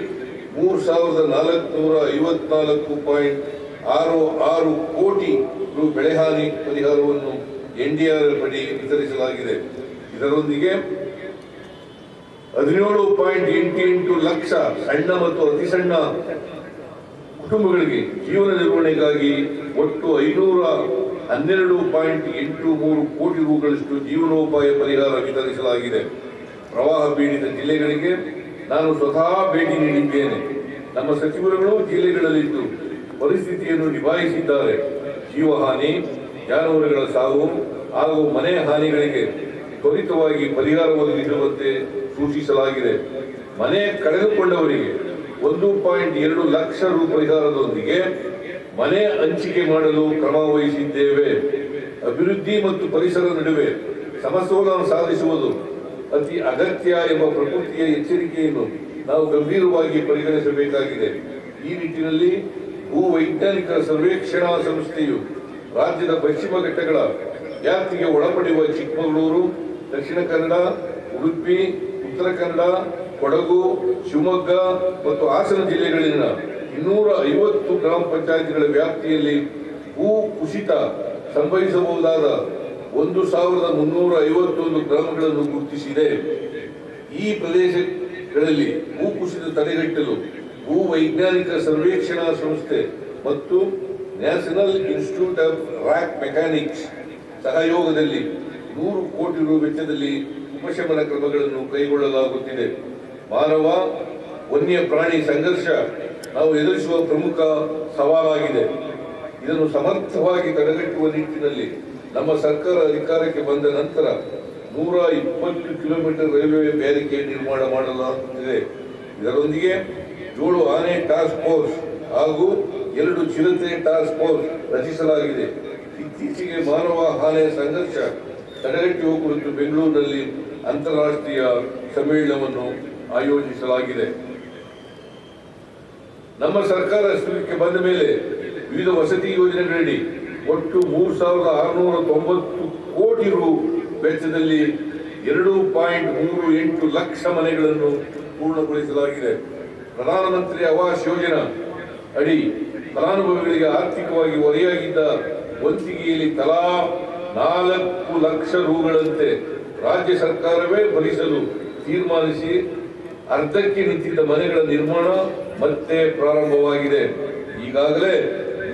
3,454.66 ಕೋಟಿ ರು ಬೆಳೆಹಾನಿ ಪರಿಹಾರವನ್ನು NDRF ಅಡಿ ವಿತರಿಸಲಾಗಿದೆ. ಇದರೊಂದಿಗೆ 17.88 ಲಕ್ಷ ಸಣ್ಣ ಮತ್ತು ಅತಿ ಸಣ್ಣ ಕುಟುಂಬಗಳಿಗೆ ಜೀವನ ನಿರ್ವಹಣೆಗಾಗಿ ಒಟ್ಟು 512.83 ಕೋಟಿ ರೂಗಳಷ್ಟು ಜೀವನೋಪಾಯ ಪರಿಹಾರ ವಿತರಿಸಲಾಗಿದೆ. ಪ್ರವಾಹ ಪೀಡಿತ ಜಿಲ್ಲೆಗಳಿಗೆ ನಾನು ಸ್ವತಃ ಭೇಟಿ ನೀಡಿದ್ದೇನೆ. ನಮ್ಮ ಸಚಿವರುಗಳು ಜಿಲ್ಲೆಗಳಲ್ಲಿದ್ದು ಪರಿಸ್ಥಿತಿಯನ್ನು ನಿಭಾಯಿಸಿದ್ದಾರೆ. ಜೀವಹಾನಿ, ಜಾನುವಾರುಗಳ ಸಾವು ಹಾಗೂ ಮನೆ ಹಾನಿಗಳಿಗೆ ತ್ವರಿತವಾಗಿ ಪರಿಹಾರ ಒದಗಿಸುವಂತೆ ಸೂಚಿಸಲಾಗಿದೆ. ಮನೆ ಕಳೆದುಕೊಂಡವರಿಗೆ 1.2 ಲಕ್ಷ ರು ಪರಿಹಾರದೊಂದಿಗೆ ಮನೆ ಹಂಚಿಕೆ ಮಾಡಲು ಕ್ರಮ ವಹಿಸಿದ್ದೇವೆ. ಅಭಿವೃದ್ಧಿ ಮತ್ತು ಪರಿಸರ ನಡುವೆ ಸಮತೋಲನ ಸಾಧಿಸುವುದು ಅತಿ ಅಗತ್ಯ ಎಂಬ ಪ್ರಕೃತಿಯ ಎಚ್ಚರಿಕೆಯನ್ನು ನಾವು ಗಂಭೀರವಾಗಿ ಪರಿಗಣಿಸಬೇಕಾಗಿದೆ. ಈ ನಿಟ್ಟಿನಲ್ಲಿ ಭೂ ವೈಜ್ಞಾನಿಕ ಸರ್ವೇಕ್ಷಣಾ ಸಂಸ್ಥೆಯು ರಾಜ್ಯದ ಪಶ್ಚಿಮ ಘಟ್ಟಗಳ ವ್ಯಾಪ್ತಿಗೆ ಒಳಪಡುವ ಚಿಕ್ಕಮಗಳೂರು, ದಕ್ಷಿಣ ಕನ್ನಡ, ಉಡುಪಿ, ಉತ್ತರ ಕನ್ನಡ, ಕೊಡಗು, ಶಿವಮೊಗ್ಗ ಮತ್ತು ಹಾಸನ ಜಿಲ್ಲೆಗಳಲ್ಲಿನ 250 ಗ್ರಾಮ ಪಂಚಾಯತ್ಗಳ ವ್ಯಾಪ್ತಿಯಲ್ಲಿ ಭೂ ಕುಸಿತ ಸಂಭವಿಸಬಹುದಾದ 1,351 ಗ್ರಾಮಗಳನ್ನು ಗುರುತಿಸಿದೆ. ಈ ಪ್ರದೇಶಗಳಲ್ಲಿ ಭೂ ಕುಸಿತ ತಡೆಗಟ್ಟಲು ಭೂ ವೈಜ್ಞಾನಿಕ ಸರ್ವೇಕ್ಷಣಾ ಸಂಸ್ಥೆ ಮತ್ತು national institute of rock mechanics ಸಹಯೋಗದಲ್ಲಿ 100 ಕೋಟಿ ರು ವೆಚ್ಚದಲ್ಲಿ ಉಪಶಮನ ಕ್ರಮಗಳನ್ನು ಕೈಗೊಳ್ಳಲಾಗುತ್ತಿದೆ. ಮಾನವ ವನ್ಯ ಪ್ರಾಣಿ ಸಂಘರ್ಷ ನಾವು ಎದುರಿಸುವ ಪ್ರಮುಖ ಸವಾಲಾಗಿದೆ. ಇದನ್ನು ಸಮರ್ಥವಾಗಿ ತಡೆಗಟ್ಟುವ ನಿಟ್ಟಿನಲ್ಲಿ ನಮ್ಮ ಸರ್ಕಾರ ಅಧಿಕಾರಕ್ಕೆ ಬಂದ ನಂತರ 120 ಕಿಲೋಮೀಟರ್ ರೈಲ್ವೆ ಬ್ಯಾರಿಕೇಡ್ ನಿರ್ಮಾಣ ಮಾಡಲಾಗುತ್ತಿದೆ. ಇದರೊಂದಿಗೆ 7 ಆನೆ ಟಾಸ್ಕ್ ಫೋರ್ಸ್ ಹಾಗೂ 2 ಚಿರತೆ ಟಾಸ್ಕ್ ಫೋರ್ಸ್ ರಚಿಸಲಾಗಿದೆ. ಇತ್ತೀಚೆಗೆ ಮಾನವ ಆನೆ ಸಂಘರ್ಷ ತಡೆಗಟ್ಟುವ ಕುರಿತು ಬೆಂಗಳೂರಿನಲ್ಲಿ ಅಂತಾರಾಷ್ಟ್ರೀಯ ಸಮ್ಮೇಳನವನ್ನು ಆಯೋಜಿಸಲಾಗಿದೆ. ನಮ್ಮ ಸರ್ಕಾರ ಅಸ್ತಿತ್ವಕ್ಕೆ ಬಂದ ಮೇಲೆ ವಿವಿಧ ವಸತಿ ಯೋಜನೆಗಳಡಿ ಒಟ್ಟು 3,690 ಕೋಟಿ ರು ವೆಚ್ಚದಲ್ಲಿ 2.38 ಲಕ್ಷ ಮನೆಗಳನ್ನು ಪೂರ್ಣಗೊಳಿಸಲಾಗಿದೆ. ಪ್ರಧಾನಮಂತ್ರಿ ಆವಾಸ್ ಯೋಜನಾ ಅಡಿ ಫಲಾನುಭವಿಗಳಿಗೆ ಆರ್ಥಿಕವಾಗಿ ಹೊರೆಯಾಗಿದ್ದ ವಂತಿಗೆಯಲ್ಲಿ ತಲಾ 4 ಲಕ್ಷ ರುಗಳಂತೆ ರಾಜ್ಯ ಸರ್ಕಾರವೇ ಭರಿಸಲು ತೀರ್ಮಾನಿಸಿ ಅರ್ಧಕ್ಕೆ ನಿಂತಿದ್ದ ಮನೆಗಳ ನಿರ್ಮಾಣ ಮತ್ತೆ ಪ್ರಾರಂಭವಾಗಿದೆ. ಈಗಾಗಲೇ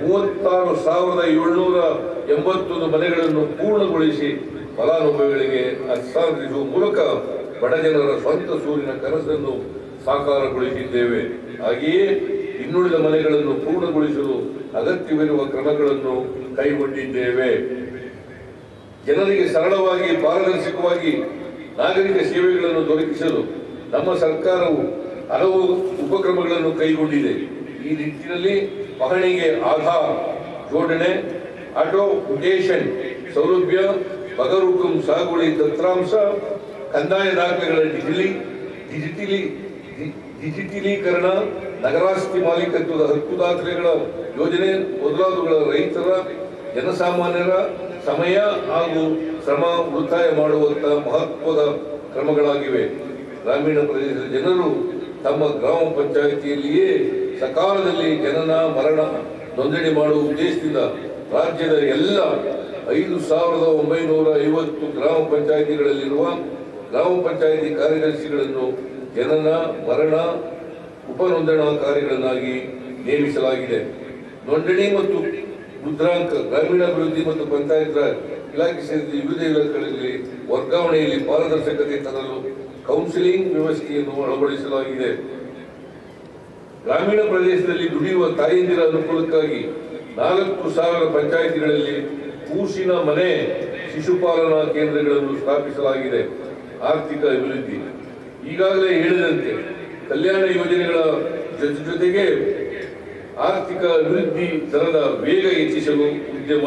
36,781 ಮನೆಗಳನ್ನು ಪೂರ್ಣಗೊಳಿಸಿ ಫಲಾನುಭವಿಗಳಿಗೆ ಹಸ್ತಾಂತರಿಸುವ ಮೂಲಕ ಬಡಜನರ ಸ್ವಂತ ಸೂರಿನ ಕನಸನ್ನು ಸಾಕಾರಗೊಳಿಸಿದ್ದೇವೆ. ಹಾಗೆಯೇ ಇನ್ನುಳಿದ ಮನೆಗಳನ್ನು ಪೂರ್ಣಗೊಳಿಸಲು ಅಗತ್ಯವಿರುವ ಕ್ರಮಗಳನ್ನು ಕೈಗೊಂಡಿದ್ದೇವೆ. ಜನರಿಗೆ ಸರಳವಾಗಿ ಪಾರದರ್ಶಕವಾಗಿ ನಾಗರಿಕ ಸೇವೆಗಳನ್ನು ದೊರಕಿಸಲು ನಮ್ಮ ಸರ್ಕಾರವು ಹಲವು ಉಪಕ್ರಮಗಳನ್ನು ಕೈಗೊಂಡಿದೆ. ಈ ನಿಟ್ಟಿನಲ್ಲಿ ಪಹಣಿಗೆ ಆಧಾರ್ ಜೋಡಣೆ, ಆಟೋ ಮ್ಯುಟೇಷನ್ ಸೌಲಭ್ಯ, ಬಗರುಕುಂ ಸಾಗುವಳಿ ತಂತ್ರಾಂಶ, ಕಂದಾಯ ದಾಖಲೆಗಳ ಡಿಜಿಟಲೀಕರಣ, ನಗರಾಸ್ತಿ ಮಾಲೀಕತ್ವದ ಹಕ್ಕು ದಾಖಲೆಗಳ ಯೋಜನೆ ಮೊದಲಾದವುಗಳ ರೈತರ ಜನಸಾಮಾನ್ಯರ ಸಮಯ ಹಾಗೂ ಶ್ರಮ ಉಳಿತಾಯ ಮಾಡುವಂತಹ ಮಹತ್ವದ ಕ್ರಮಗಳಾಗಿವೆ. ಗ್ರಾಮೀಣ ಪ್ರದೇಶದ ಜನರು ತಮ್ಮ ಗ್ರಾಮ ಪಂಚಾಯಿತಿಯಲ್ಲಿಯೇ ಸಕಾಲದಲ್ಲಿ ಜನನ ಮರಣ ನೋಂದಣಿ ಮಾಡುವ ಉದ್ದೇಶದಿಂದ ರಾಜ್ಯದ ಎಲ್ಲ 5,950 ಗ್ರಾಮ ಪಂಚಾಯಿತಿಗಳಲ್ಲಿರುವ ಗ್ರಾಮ ಪಂಚಾಯಿತಿ ಕಾರ್ಯದರ್ಶಿಗಳನ್ನು ಜನನ ಮರಣ ಉಪನೋಂದಣಾಕಾರಿಗಳನ್ನಾಗಿ ನೇಮಿಸಲಾಗಿದೆ. ನೋಂದಣಿ ಮತ್ತು ಮುದ್ರಾಂಕ, ಗ್ರಾಮೀಣಾಭಿವೃದ್ಧಿ ಮತ್ತು ಪಂಚಾಯತ್ ರಾಜ್ ಇಲಾಖೆ ಸೇರಿದ ವಿವಿಧ ಇಲಾಖೆಗಳಲ್ಲಿ ವರ್ಗಾವಣೆಯಲ್ಲಿ ಪಾರದರ್ಶಕತೆ ತರಲು ಕೌನ್ಸಿಲಿಂಗ್ ವ್ಯವಸ್ಥೆಯನ್ನು ಅಳವಡಿಸಲಾಗಿದೆ. ಗ್ರಾಮೀಣ ಪ್ರದೇಶದಲ್ಲಿ ದುಡಿಯುವ ತಾಯಂದಿರ ಅನುಕೂಲಕ್ಕಾಗಿ 4,000 ಪಂಚಾಯಿತಿಗಳಲ್ಲಿ ಕೂಸಿನ ಮನೆ ಶಿಶುಪಾಲನಾ ಕೇಂದ್ರಗಳನ್ನು ಸ್ಥಾಪಿಸಲಾಗಿದೆ. ಆರ್ಥಿಕ ಅಭಿವೃದ್ಧಿ, ಈಗಾಗಲೇ ಹೇಳಿದಂತೆ ಕಲ್ಯಾಣ ಯೋಜನೆಗಳ ಜೊತೆಗೆ ಆರ್ಥಿಕ ಅಭಿವೃದ್ಧಿ ದರದ ವೇಗ ಹೆಚ್ಚಿಸಲು ಉದ್ಯಮ,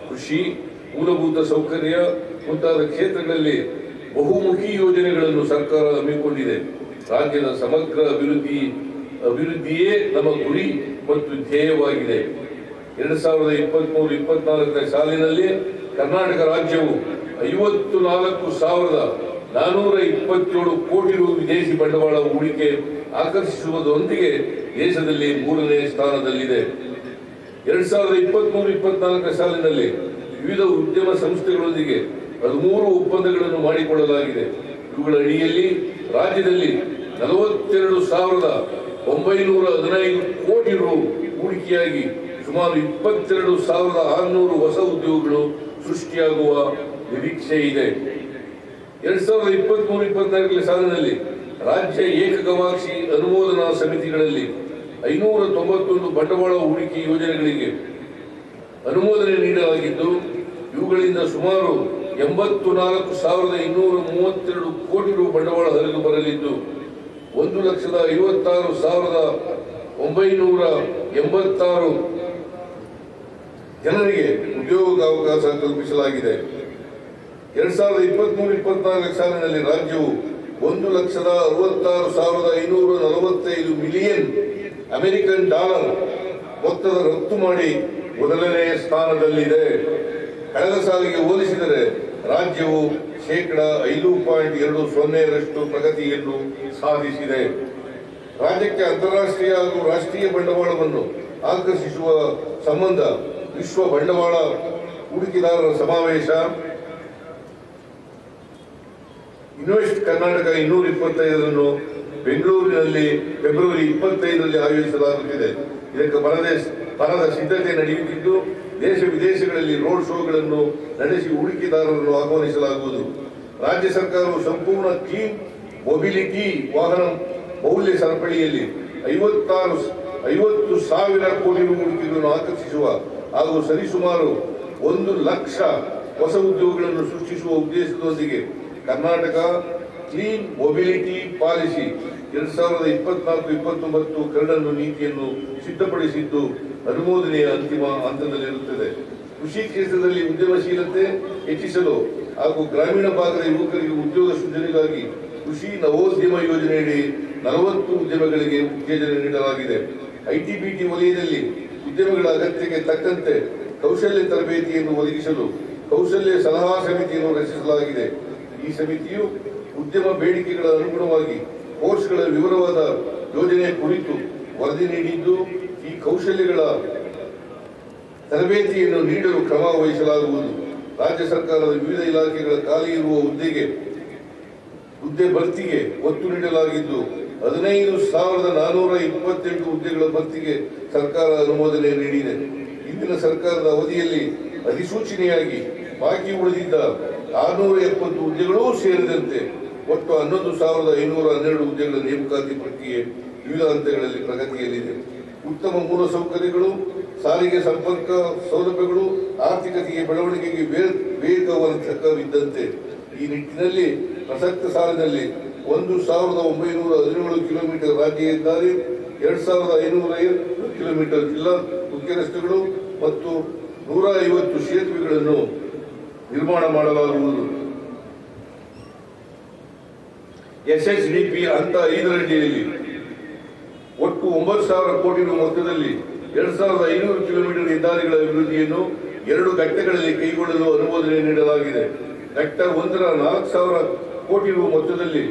ಕೃಷಿ, ಮೂಲಭೂತ ಸೌಕರ್ಯ ಮುಂತಾದ ಕ್ಷೇತ್ರಗಳಲ್ಲಿ ಬಹುಮುಖಿ ಯೋಜನೆಗಳನ್ನು ಸರ್ಕಾರ ಹಮ್ಮಿಕೊಂಡಿದೆ. ರಾಜ್ಯದ ಸಮಗ್ರ ಅಭಿವೃದ್ಧಿಯೇ ನಮ್ಮ ಗುರಿ ಮತ್ತು ಧ್ಯೇಯವಾಗಿದೆ. 2023-24 ಸಾಲಿನಲ್ಲಿ ಕರ್ನಾಟಕ ರಾಜ್ಯವು 54,427 ಕೋಟಿ ರು ವಿದೇಶಿ ಬಂಡವಾಳ ಹೂಡಿಕೆ ಆಕರ್ಷಿಸುವುದರೊಂದಿಗೆ ದೇಶದಲ್ಲಿ 3ನೇ ಸ್ಥಾನದಲ್ಲಿದೆ. 2023-24 ಸಾಲಿನಲ್ಲಿ ವಿವಿಧ ಉದ್ಯಮ ಸಂಸ್ಥೆಗಳೊಂದಿಗೆ 13 ಒಪ್ಪಂದಗಳನ್ನು ಮಾಡಿಕೊಳ್ಳಲಾಗಿದೆ. ಇವುಗಳ ಅಡಿಯಲ್ಲಿ ರಾಜ್ಯದಲ್ಲಿ 42,915 ಕೋಟಿ ರು ಹೂಡಿಕೆಯಾಗಿ ಸುಮಾರು 22,600 ಹೊಸ ಉದ್ಯೋಗಗಳು ಸೃಷ್ಟಿಯಾಗುವ ನಿರೀಕ್ಷೆ ಇದೆ. 2023-24 ಸಾಲಿನಲ್ಲಿ ರಾಜ್ಯ ಏಕಗವಾಕ್ಷಿ ಅನುಮೋದನಾ ಸಮಿತಿಗಳಲ್ಲಿ 591 ಬಂಡವಾಳ ಹೂಡಿಕೆ ಯೋಜನೆಗಳಿಗೆ ಅನುಮೋದನೆ ನೀಡಲಾಗಿದ್ದು, ಇವುಗಳಿಂದ ಸುಮಾರು 84,232 ಕೋಟಿ ರು ಬಂಡವಾಳ ಹರಿದು ಬರಲಿದ್ದು 1,56,986 ಜನರಿಗೆ ಉದ್ಯೋಗಾವಕಾಶ ಕಲ್ಪಿಸಲಾಗಿದೆ. 2023-24 ಸಾಲಿನಲ್ಲಿ ರಾಜ್ಯವು 1,66,545 ಮಿಲಿಯನ್ ಅಮೆರಿಕನ್ ಡಾಲರ್ ಮೊತ್ತದ ರಫ್ತು ಮಾಡಿ ಮೊದಲನೇ ಸ್ಥಾನದಲ್ಲಿದೆ. ಕಳೆದ ಸಾಲಿಗೆ ಹೋಲಿಸಿದರೆ ರಾಜ್ಯವು 5.20% ಪ್ರಗತಿಯನ್ನು ಸಾಧಿಸಿದೆ. ರಾಜ್ಯಕ್ಕೆ ಅಂತಾರಾಷ್ಟ್ರೀಯ ಹಾಗೂ ರಾಷ್ಟ್ರೀಯ ಬಂಡವಾಳವನ್ನು ಆಕರ್ಷಿಸುವ ಸಂಬಂಧ ವಿಶ್ವ ಬಂಡವಾಳ ಹೂಡಿಕೆದಾರರ ಸಮಾವೇಶ ಇನ್ವೆಸ್ಟ್ ಕರ್ನಾಟಕ 225 ಬೆಂಗಳೂರಿನಲ್ಲಿ ಫೆಬ್ರವರಿ 25ರಲ್ಲಿ ಆಯೋಜಿಸಲಾಗುತ್ತಿದೆ. ಇದಕ್ಕೆ ಬರದ ಸಿದ್ಧತೆ ನಡೆಯುತ್ತಿದ್ದು, ದೇಶ ವಿದೇಶಗಳಲ್ಲಿ ರೋಡ್ ಶೋಗಳನ್ನು ನಡೆಸಿ ಹೂಡಿಕೆದಾರರನ್ನು ಆಹ್ವಾನಿಸಲಾಗುವುದು. ರಾಜ್ಯ ಸರ್ಕಾರವು ಸಂಪೂರ್ಣ ಕ್ಲೀನ್ ಮೊಬಿಲಿಟಿ ವಾಹನ ಮೌಲ್ಯ ಸರಪಳಿಯಲ್ಲಿ 50,000 ಕೋಟಿ ರು ಹೂಡಿಕೆಗಳನ್ನು ಆಕರ್ಷಿಸುವ ಹಾಗೂ ಸರಿಸುಮಾರು 1 ಲಕ್ಷ ಹೊಸ ಉದ್ಯೋಗಗಳನ್ನು ಸೃಷ್ಟಿಸುವ ಉದ್ದೇಶದೊಂದಿಗೆ ಕರ್ನಾಟಕ ಕ್ಲೀನ್ ಮೊಬಿಲಿಟಿ ಪಾಲಿಸಿ 2024-29 ಕರಡನ್ನು ನೀತಿಯನ್ನು ಸಿದ್ಧಪಡಿಸಿದ್ದು ಅನುಮೋದನೆಯ ಅಂತಿಮ ಹಂತದಲ್ಲಿರುತ್ತದೆ. ಕೃಷಿ ಕ್ಷೇತ್ರದಲ್ಲಿ ಉದ್ಯಮಶೀಲತೆ ಹೆಚ್ಚಿಸಲು ಹಾಗೂ ಗ್ರಾಮೀಣ ಭಾಗದ ಯುವಕರಿಗೆ ಉದ್ಯೋಗ ಸೃಜನೆಗಾಗಿ ಕೃಷಿ ನವೋದ್ಯಮ ಯೋಜನೆಯಡಿ 40 ಉದ್ಯಮಗಳಿಗೆ ಉತ್ತೇಜನ ನೀಡಲಾಗಿದೆ. ಐಟಿ-ಬಿಟಿ ವಲಯದಲ್ಲಿ ಉದ್ಯಮಗಳ ಅಗತ್ಯಕ್ಕೆ ತಕ್ಕಂತೆ ಕೌಶಲ್ಯ ತರಬೇತಿಯನ್ನು ಒದಗಿಸಲು ಕೌಶಲ್ಯ ಸಲಹಾ ಸಮಿತಿಯನ್ನು ರಚಿಸಲಾಗಿದೆ. ಈ ಸಮಿತಿಯು ಉದ್ಯಮ ಬೇಡಿಕೆಗಳ ಅನುಗುಣವಾಗಿ ಕೋರ್ಸ್ಗಳ ವಿವರವಾದ ಯೋಜನೆ ಕುರಿತು ವರದಿ ನೀಡಿದ್ದು, ಈ ಕೌಶಲ್ಯಗಳ ತರಬೇತಿಯನ್ನು ನೀಡಲು ಕ್ರಮ ವಹಿಸಲಾಗುವುದು. ರಾಜ್ಯ ಸರ್ಕಾರದ ವಿವಿಧ ಇಲಾಖೆಗಳ ಖಾಲಿ ಇರುವ ಹುದ್ದೆ ಭರ್ತಿಗೆ ಒತ್ತು ನೀಡಲಾಗಿದ್ದು 15,428 ಹುದ್ದೆಗಳ ಭರ್ತಿಗೆ ಸರ್ಕಾರ ಅನುಮೋದನೆ ನೀಡಿದೆ. ಇಂದಿನ ಸರ್ಕಾರದ ಅವಧಿಯಲ್ಲಿ ಅಧಿಸೂಚನೆಯಾಗಿ ಬಾಕಿ ಉಳಿದಿದ್ದ 670 ಹುದ್ದೆಗಳೂ ಸೇರಿದಂತೆ ಒಟ್ಟು 11,512 ಹುದ್ದೆಗಳ ನೇಮಕಾತಿ ಪ್ರಕ್ರಿಯೆ ವಿವಿಧ ಹಂತಗಳಲ್ಲಿ ಪ್ರಗತಿಯಲ್ಲಿದೆ. ಉತ್ತಮ ಮೂಲಸೌಕರ್ಯಗಳು, ಸಾರಿಗೆ ಸಂಪರ್ಕ ಸೌಲಭ್ಯಗಳು ಆರ್ಥಿಕತೆಗೆ ಬೆಳವಣಿಗೆಗೆ ವೇಗವರ್ಧಕವಿದ್ದಂತೆ ಈ ನಿಟ್ಟಿನಲ್ಲಿ ಪ್ರಸಕ್ತ ಸಾಲಿನಲ್ಲಿ 1,917 ಕಿಲೋಮೀಟರ್ ರಾಜ್ಯ ಹೆದ್ದಾರಿ, 2,550 ಕಿಲೋಮೀಟರ್ ಜಿಲ್ಲಾ ಮುಖ್ಯ ರಸ್ತೆಗಳು ಮತ್ತು 150 ಸೇತುವೆಗಳನ್ನು ನಿರ್ಮಾಣ ಮಾಡಲಾಗುವುದು. SHDP ಹಂತ 5 ಅಡಿಯಲ್ಲಿ ಒಟ್ಟು 9,000 ಕೋಟಿ ರು ಮೊತ್ತದಲ್ಲಿ 2,500 ಕಿಲೋಮೀಟರ್ ಹೆದ್ದಾರಿಗಳ ಅಭಿವೃದ್ಧಿಯನ್ನು 2 ಘಟ್ಟಗಳಲ್ಲಿ ಕೈಗೊಳ್ಳಲು ಅನುಮೋದನೆ ನೀಡಲಾಗಿದೆ. ಘಟ್ಟ 1ರ 4,000 ಕೋಟಿ ರು ಮೊತ್ತದಲ್ಲಿ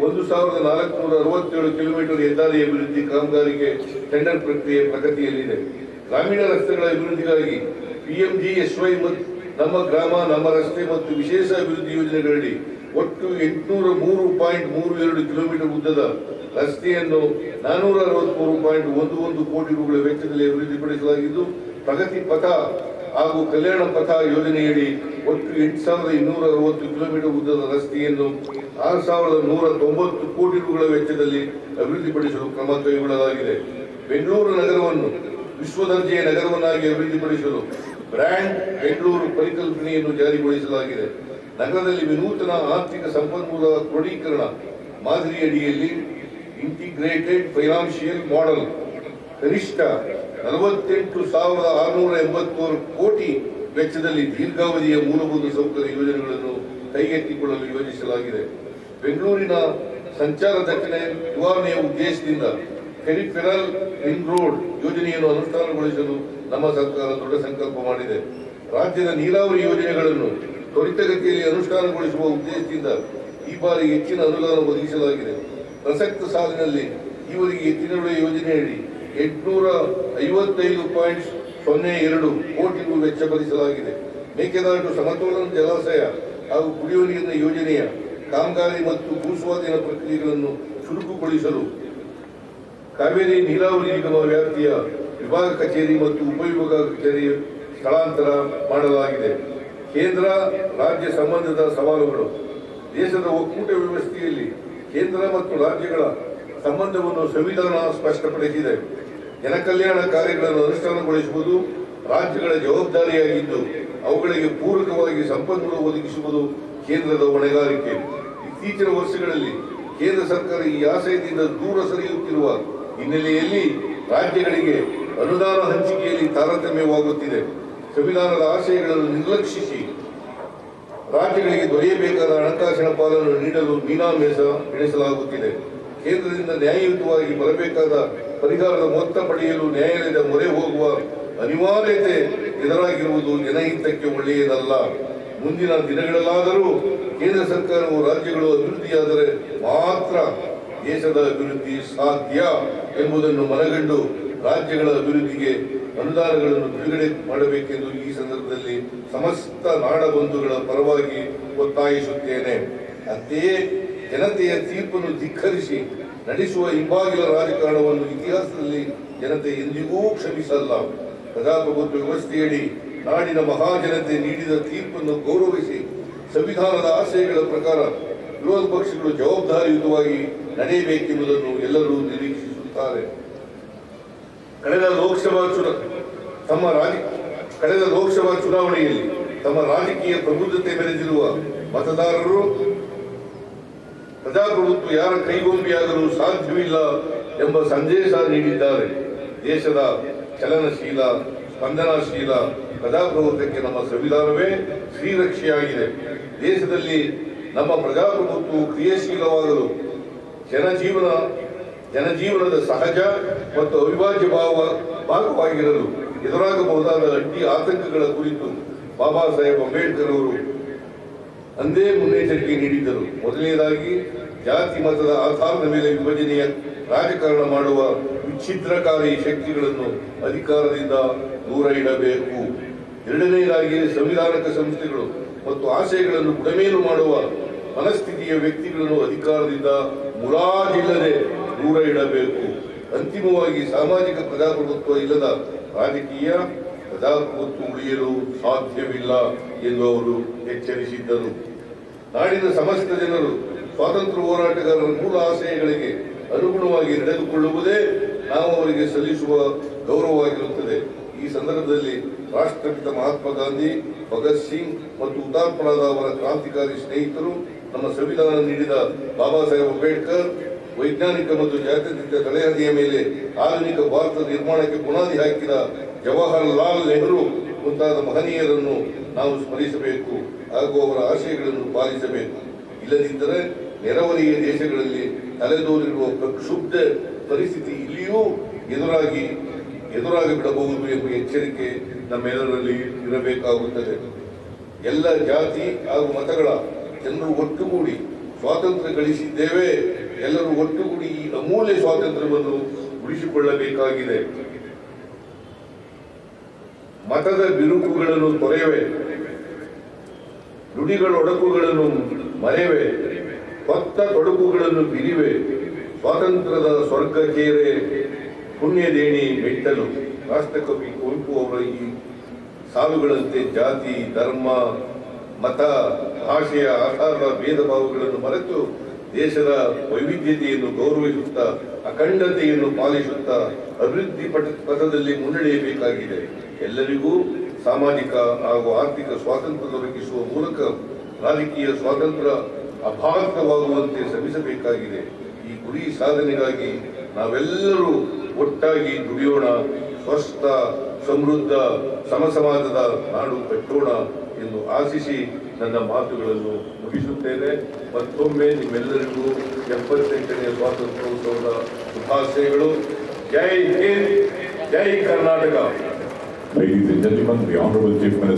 1,467 ಕಿಲೋಮೀಟರ್ ಹೆದ್ದಾರಿ ಅಭಿವೃದ್ಧಿ ಕಾಮಗಾರಿಗೆ ಟೆಂಡರ್ ಪ್ರಕ್ರಿಯೆ ಪ್ರಗತಿಯಲ್ಲಿದೆ. ಗ್ರಾಮೀಣ ರಸ್ತೆಗಳ ಅಭಿವೃದ್ಧಿಗಾಗಿ PMGSY ಮತ್ತು ನಮ್ಮ ಗ್ರಾಮ ನಮ್ಮ ರಸ್ತೆ ಮತ್ತು ವಿಶೇಷ ಅಭಿವೃದ್ಧಿ ಯೋಜನೆಗಳಲ್ಲಿ ಒಟ್ಟು 803.32 ಕಿಲೋಮೀಟರ್ ಉದ್ದದ ರಸ್ತೆಯನ್ನು 463.11 ಕೋಟಿ ರೂಗಳ ವೆಚ್ಚದಲ್ಲಿ ಅಭಿವೃದ್ಧಿಪಡಿಸಲಾಗಿದ್ದು, ಪ್ರಗತಿ ಪಥ ಹಾಗೂ ಕಲ್ಯಾಣ ಪಥ ಯೋಜನೆಯಡಿ ಒಟ್ಟು 8,260 ಕಿಲೋಮೀಟರ್ ಉದ್ದದ ರಸ್ತೆಯನ್ನು 6,190 ಕೋಟಿ ರೂಗಳ ವೆಚ್ಚದಲ್ಲಿ ಅಭಿವೃದ್ಧಿಪಡಿಸಲು ಕ್ರಮ ಕೈಗೊಳ್ಳಲಾಗಿದೆ. ಬೆಂಗಳೂರು ನಗರವನ್ನು ವಿಶ್ವ ದರ್ಜೆಯ ನಗರವನ್ನಾಗಿ ಅಭಿವೃದ್ಧಿಪಡಿಸಲು ಬ್ರ್ಯಾಂಡ್ ಬೆಂಗಳೂರು ಪರಿಕಲ್ಪನೆಯನ್ನು ಜಾರಿಗೊಳಿಸಲಾಗಿದೆ. ನಗರದಲ್ಲಿ ವಿನೂತನ ಆರ್ಥಿಕ ಸಂಪನ್ಮೂಲ ಕ್ರೋಢೀಕರಣ ಮಾದರಿಯಡಿಯಲ್ಲಿ ಇಂಟಿಗ್ರೇಟೆಡ್ ಫೈನಾನ್ಷಿಯಲ್ ಮಾಡೆಲ್ ಕನಿಷ್ಠ 48,681 ಕೋಟಿ ವೆಚ್ಚದಲ್ಲಿ ದೀರ್ಘಾವಧಿಯ ಮೂಲಭೂತ ಸೌಕರ್ಯ ಯೋಜನೆಗಳನ್ನು ಕೈಗೆತ್ತಿಕೊಳ್ಳಲು ಯೋಜಿಸಲಾಗಿದೆ. ಬೆಂಗಳೂರಿನ ಸಂಚಾರ ದಟ್ಟಣೆ ನಿವಾರಣೆಯ ಉದ್ದೇಶದಿಂದ ಪೆರಿಫೆರಲ್ ರಿಂಗ್ ರೋಡ್ ಯೋಜನೆಯನ್ನು ಅನುಷ್ಠಾನಗೊಳಿಸಲು ನಮ್ಮ ಸರ್ಕಾರ ದೊಡ್ಡ ಸಂಕಲ್ಪ ಮಾಡಿದೆ. ರಾಜ್ಯದ ನೀರಾವರಿ ಯೋಜನೆಗಳನ್ನು ತ್ವರಿತಗತಿಯಲ್ಲಿ ಅನುಷ್ಠಾನಗೊಳಿಸುವ ಉದ್ದೇಶದಿಂದ ಈ ಬಾರಿ ಹೆಚ್ಚಿನ ಅನುದಾನ ಒದಗಿಸಲಾಗಿದೆ. ಪ್ರಸಕ್ತ ಸಾಲಿನಲ್ಲಿ ಈವರೆಗೆ ಎತ್ತಿನಹೊಳೆ ಯೋಜನೆಯಡಿ 855.02 ಕೋಟಿ ರು ವೆಚ್ಚ ಭರಿಸಲಾಗಿದೆ. ಮೇಕೆದಾಟು ಸಮತೋಲನ ಜಲಾಶಯ ಹಾಗೂ ಕುಡಿಯುವ ನೀರಿನ ಯೋಜನೆಯ ಕಾಮಗಾರಿ ಮತ್ತು ಭೂಸ್ವಾಧೀನ ಪ್ರಕ್ರಿಯೆಗಳನ್ನು ಚುರುಕುಗೊಳಿಸಲು ಕಾವೇರಿ ನೀರಾವರಿ ನಿಗಮ ವ್ಯಾಪ್ತಿಯ ವಿಭಾಗ ಕಚೇರಿ ಮತ್ತು ಉಪವಿಭಾಗ ಕಚೇರಿ ಸ್ಥಳಾಂತರ ಮಾಡಲಾಗಿದೆ. ಕೇಂದ್ರ ರಾಜ್ಯ ಸಂಬಂಧದ ಸವಾಲುಗಳು. ದೇಶದ ಒಕ್ಕೂಟ ವ್ಯವಸ್ಥೆಯಲ್ಲಿ ಕೇಂದ್ರ ಮತ್ತು ರಾಜ್ಯಗಳ ಸಂಬಂಧವನ್ನು ಸಂವಿಧಾನ ಸ್ಪಷ್ಟಪಡಿಸಿದೆ. ಜನಕಲ್ಯಾಣ ಕಾರ್ಯಗಳನ್ನು ಅನುಷ್ಠಾನಗೊಳಿಸುವುದು ರಾಜ್ಯಗಳ ಜವಾಬ್ದಾರಿಯಾಗಿದ್ದು, ಅವುಗಳಿಗೆ ಪೂರಕವಾಗಿ ಸಂಪನ್ಮೂಲ ಒದಗಿಸುವುದು ಕೇಂದ್ರದ ಹೊಣೆಗಾರಿಕೆ. ಇತ್ತೀಚಿನ ವರ್ಷಗಳಲ್ಲಿ ಕೇಂದ್ರ ಸರ್ಕಾರ ಈ ಆಶಯದಿಂದ ದೂರ ಸರಿಯುತ್ತಿರುವ ಹಿನ್ನೆಲೆಯಲ್ಲಿ ರಾಜ್ಯಗಳಿಗೆ ಅನುದಾನ ಹಂಚಿಕೆಯಲ್ಲಿ ತಾರತಮ್ಯವಾಗುತ್ತಿದೆ. ಸಂವಿಧಾನದ ಆಶಯಗಳನ್ನು ನಿರ್ಲಕ್ಷಿಸಿ ರಾಜ್ಯಗಳಿಗೆ ದೊರೆಯಬೇಕಾದ ಹಣಕಾಸಿನ ಪಾಲನ್ನು ನೀಡಲು ಮೀನಾಮೇಷ ಎಣಿಸಲಾಗುತ್ತಿದೆ. ಕೇಂದ್ರದಿಂದ ನ್ಯಾಯಯುತವಾಗಿ ಬರಬೇಕಾದ ಪರಿಹಾರದ ಮೊತ್ತ ಪಡೆಯಲು ನ್ಯಾಯಾಲಯದ ಮೊರೆ ಹೋಗುವ ಅನಿವಾರ್ಯತೆ ಎದುರಾಗಿರುವುದು ಜನಹಿತಕ್ಕೆ ಒಳ್ಳೆಯದಲ್ಲ. ಮುಂದಿನ ದಿನಗಳಲ್ಲಾದರೂ ಕೇಂದ್ರ ಸರ್ಕಾರವು ರಾಜ್ಯಗಳು ಅಭಿವೃದ್ಧಿಯಾದರೆ ಮಾತ್ರ ದೇಶದ ಅಭಿವೃದ್ಧಿ ಸಾಧ್ಯ ಎಂಬುದನ್ನು ಮನಗಂಡು ರಾಜ್ಯಗಳ ಅಭಿವೃದ್ಧಿಗೆ ಅನುದಾನಗಳನ್ನು ಬಿಡುಗಡೆ ಮಾಡಬೇಕೆಂದು ಈ ಸಂದರ್ಭದಲ್ಲಿ ಸಮಸ್ತ ನಾಡಬಂಧುಗಳ ಪರವಾಗಿ ಒತ್ತಾಯಿಸುತ್ತೇನೆ. ಅಂತೆಯೇ ಜನತೆಯ ತೀರ್ಪನ್ನು ಧಿಕ್ಕರಿಸಿ ನಡೆಸುವ ಹಿಂಬಾಗಿಲ ರಾಜಕಾರಣವನ್ನು ಇತಿಹಾಸದಲ್ಲಿ ಜನತೆ ಎಂದಿಗೂ ಕ್ಷಮಿಸಲ್ಲ. ಪ್ರಜಾಪ್ರಭುತ್ವ ವ್ಯವಸ್ಥೆಯಡಿ ನಾಡಿನ ಮಹಾಜನತೆ ನೀಡಿದ ತೀರ್ಪನ್ನು ಗೌರವಿಸಿ ಸಂವಿಧಾನದ ಆಶಯಗಳ ಪ್ರಕಾರ ವಿರೋಧ ಪಕ್ಷಗಳು ಜವಾಬ್ದಾರಿಯುತವಾಗಿ ನಡೆಯಬೇಕೆಂಬುದನ್ನು ಎಲ್ಲರೂ ನಿರೀಕ್ಷಿಸುತ್ತಾರೆ. ಕಳೆದ ಲೋಕಸಭಾ ಚುನಾವಣೆಯಲ್ಲಿ ತಮ್ಮ ರಾಜಕೀಯ ಪ್ರಬುದ್ಧತೆ ಮೆರೆದಿರುವ ಮತದಾರರು ಪ್ರಜಾಪ್ರಭುತ್ವ ಯಾರ ಕೈಗೊಂಬೆಯಾಗಲು ಸಾಧ್ಯವಿಲ್ಲ ಎಂಬ ಸಂದೇಶ ನೀಡಿದ್ದಾರೆ. ದೇಶದ ಚಲನಶೀಲ ಸ್ಪಂದನಾಶೀಲ ಪ್ರಜಾಪ್ರಭುತ್ವಕ್ಕೆ ನಮ್ಮ ಸಂವಿಧಾನವೇ ಶ್ರೀರಕ್ಷೆಯಾಗಿದೆ. ದೇಶದಲ್ಲಿ ನಮ್ಮ ಪ್ರಜಾಪ್ರಭುತ್ವವು ಕ್ರಿಯಾಶೀಲವಾಗಲು ಜನಜೀವನದ ಸಹಜ ಮತ್ತು ಅವಿಭಾಜ್ಯ ಭಾಗವಾಗಿರಲು ಎದುರಾಗಬಹುದಾದ ಅಡ್ಡಿ ಆತಂಕಗಳ ಕುರಿತು ಬಾಬಾ ಸಾಹೇಬ್ ಅಂಬೇಡ್ಕರ್ ಅವರು ಅಂದೇ ಮುನ್ನೆಚ್ಚರಿಕೆ ನೀಡಿದ್ದರು. ಮೊದಲನೇದಾಗಿ ಜಾತಿ ಮತದ ಆಧಾರದ ಮೇಲೆ ವಿಭಜನೆಯ ರಾಜಕಾರಣ ಮಾಡುವ ವಿಚ್ಛಿದ್ರಕಾರಿ ಶಕ್ತಿಗಳನ್ನು ಅಧಿಕಾರದಿಂದ ದೂರ ಇಡಬೇಕು. ಎರಡನೆಯದಾಗಿ ಸಂವಿಧಾನಿಕ ಸಂಸ್ಥೆಗಳು ಮತ್ತು ಆಶಯಗಳನ್ನು ಬುಡಮೇಲು ಮಾಡುವ ಮನಸ್ಥಿತಿಯ ವ್ಯಕ್ತಿಗಳನ್ನು ಅಧಿಕಾರದಿಂದ ಮುಲಾಜಿಲ್ಲದೆ ದೂರ ಇಡಬೇಕು. ಅಂತಿಮವಾಗಿ ಸಾಮಾಜಿಕ ಪ್ರಜಾಪ್ರಭುತ್ವ ಇಲ್ಲದ ರಾಜಕೀಯ ಪ್ರಜಾಪ್ರಭುತ್ವ ಉಳಿಯಲು ಸಾಧ್ಯವಿಲ್ಲ ಎಂದು ಅವರು ಎಚ್ಚರಿಸಿದ್ದರು. ನಾಡಿನ ಸಮಸ್ತ ಜನರು ಸ್ವಾತಂತ್ರ್ಯ ಹೋರಾಟಗಾರರ ಮೂಲ ಆಶಯಗಳಿಗೆ ಅನುಗುಣವಾಗಿ ನಡೆದುಕೊಳ್ಳುವುದೇ ನಾವು ಅವರಿಗೆ ಸಲ್ಲಿಸುವ ಗೌರವವಾಗಿರುತ್ತದೆ. ಈ ಸಂದರ್ಭದಲ್ಲಿ ರಾಷ್ಟ್ರಪಿತ ಮಹಾತ್ಮ ಗಾಂಧಿ, ಭಗತ್ ಸಿಂಗ್ ಮತ್ತು ಹುತಾತ್ಮರಾದ ಅವರ ಕ್ರಾಂತಿಕಾರಿ ಸ್ನೇಹಿತರು, ನಮ್ಮ ಸಂವಿಧಾನ ನೀಡಿದ ಬಾಬಾ ಸಾಹೇಬ್ ಅಂಬೇಡ್ಕರ್, ವೈಜ್ಞಾನಿಕ ಮತ್ತು ಜಾತ್ಯತೀತ ತಳಹದಿಯ ಮೇಲೆ ಆಧುನಿಕ ಭಾರತ ನಿರ್ಮಾಣಕ್ಕೆ ಬುನಾದಿ ಹಾಕಿದ ಜವಾಹರಲಾಲ್ ನೆಹರು ಮುಂತಾದ ಮಹನೀಯರನ್ನು ನಾವು ಸ್ಮರಿಸಬೇಕು ಹಾಗೂ ಅವರ ಆಶಯಗಳನ್ನು ಪಾಲಿಸಬೇಕು. ಇಲ್ಲದಿದ್ದರೆ ನೆರೆಹೊರೆಯ ದೇಶಗಳಲ್ಲಿ ತಲೆದೋರಿರುವ ಪ್ರಕ್ಷುಬ್ಧ ಪರಿಸ್ಥಿತಿ ಇಲ್ಲಿಯೂ ಎದುರಾಗಿ ಬಿಡಬಹುದು ಎಂಬ ಎಚ್ಚರಿಕೆ ನಮ್ಮೆಲ್ಲರಲ್ಲಿ ಇರಬೇಕಾಗುತ್ತದೆ. ಎಲ್ಲ ಜಾತಿ ಹಾಗೂ ಮತಗಳ ಜನರು ಒಟ್ಟುಗೂಡಿ ಸ್ವಾತಂತ್ರ್ಯ ಗಳಿಸಿದ್ದೇವೆ. ಎಲ್ಲರೂ ಒಟ್ಟುಗೂಡಿ ಈ ಅಮೂಲ್ಯ ಸ್ವಾತಂತ್ರ್ಯವನ್ನು ಉಳಿಸಿಕೊಳ್ಳಬೇಕಾಗಿದೆ. ಮತದ ಬಿರುಕುಗಳನ್ನು ತೊರೆಯವೆ, ನುಡಿಗಳ ಒಡಕುಗಳನ್ನು ಮರೆವೆ, ಹೊತ್ತ ತೊಡಕುಗಳನ್ನು ಬಿರಿವೆ, ಸ್ವಾತಂತ್ರ್ಯದ ಸ್ವರ್ಗ ಚೇರೆ ಪುಣ್ಯದೇಣಿ ಮೆಟ್ಟಲು. ರಾಷ್ಟ್ರಕವಿ ಕುವೆಂಪು ಅವರ ಈ ಸಾಲುಗಳಂತೆ ಜಾತಿ, ಧರ್ಮ, ಮತ, ಭಾಷೆಯ ಆಧಾರದ ಭೇದ ಭಾವಗಳನ್ನು ಮರೆತು ದೇಶದ ವೈವಿಧ್ಯತೆಯನ್ನು ಗೌರವಿಸುತ್ತಾ ಅಖಂಡತೆಯನ್ನು ಪಾಲಿಸುತ್ತಾ ಅಭಿವೃದ್ಧಿ ಪಥದಲ್ಲಿ ಮುನ್ನಡೆಯಬೇಕಾಗಿದೆ. ಎಲ್ಲರಿಗೂ ಸಾಮಾಜಿಕ ಹಾಗೂ ಆರ್ಥಿಕ ಸ್ವಾತಂತ್ರ್ಯ ದೊರಕಿಸುವ ಮೂಲಕ ರಾಜಕೀಯ ಸ್ವಾತಂತ್ರ್ಯ ಅಭಾವಿತವಾಗುವಂತೆ ಶ್ರಮಿಸಬೇಕಾಗಿದೆ. ಈ ಗುರಿ ಸಾಧನೆಗಾಗಿ ನಾವೆಲ್ಲರೂ ಒಟ್ಟಾಗಿ ದುಡಿಯೋಣ. ಸ್ವಸ್ಥ, ಸಮೃದ್ಧ, ಸಮಸಮಾಜದ ನಾಡು ಕಟ್ಟೋಣ ಎಂದು ಆಶಿಸಿ ನನ್ನ ಮಾತುಗಳನ್ನು ಮುಗಿಸುತ್ತೇನೆ. ಮತ್ತೊಮ್ಮೆ ನಿಮ್ಮೆಲ್ಲರಿಗೂ 78ನೇ ಸ್ವಾತಂತ್ರ್ಯೋತ್ಸವದ ಶುಭಾಶಯಗಳು. ಜೈ ಹಿಂದ್, ಜೈ Karnataka. Ladies and gentlemen, the Honorable Chief Minister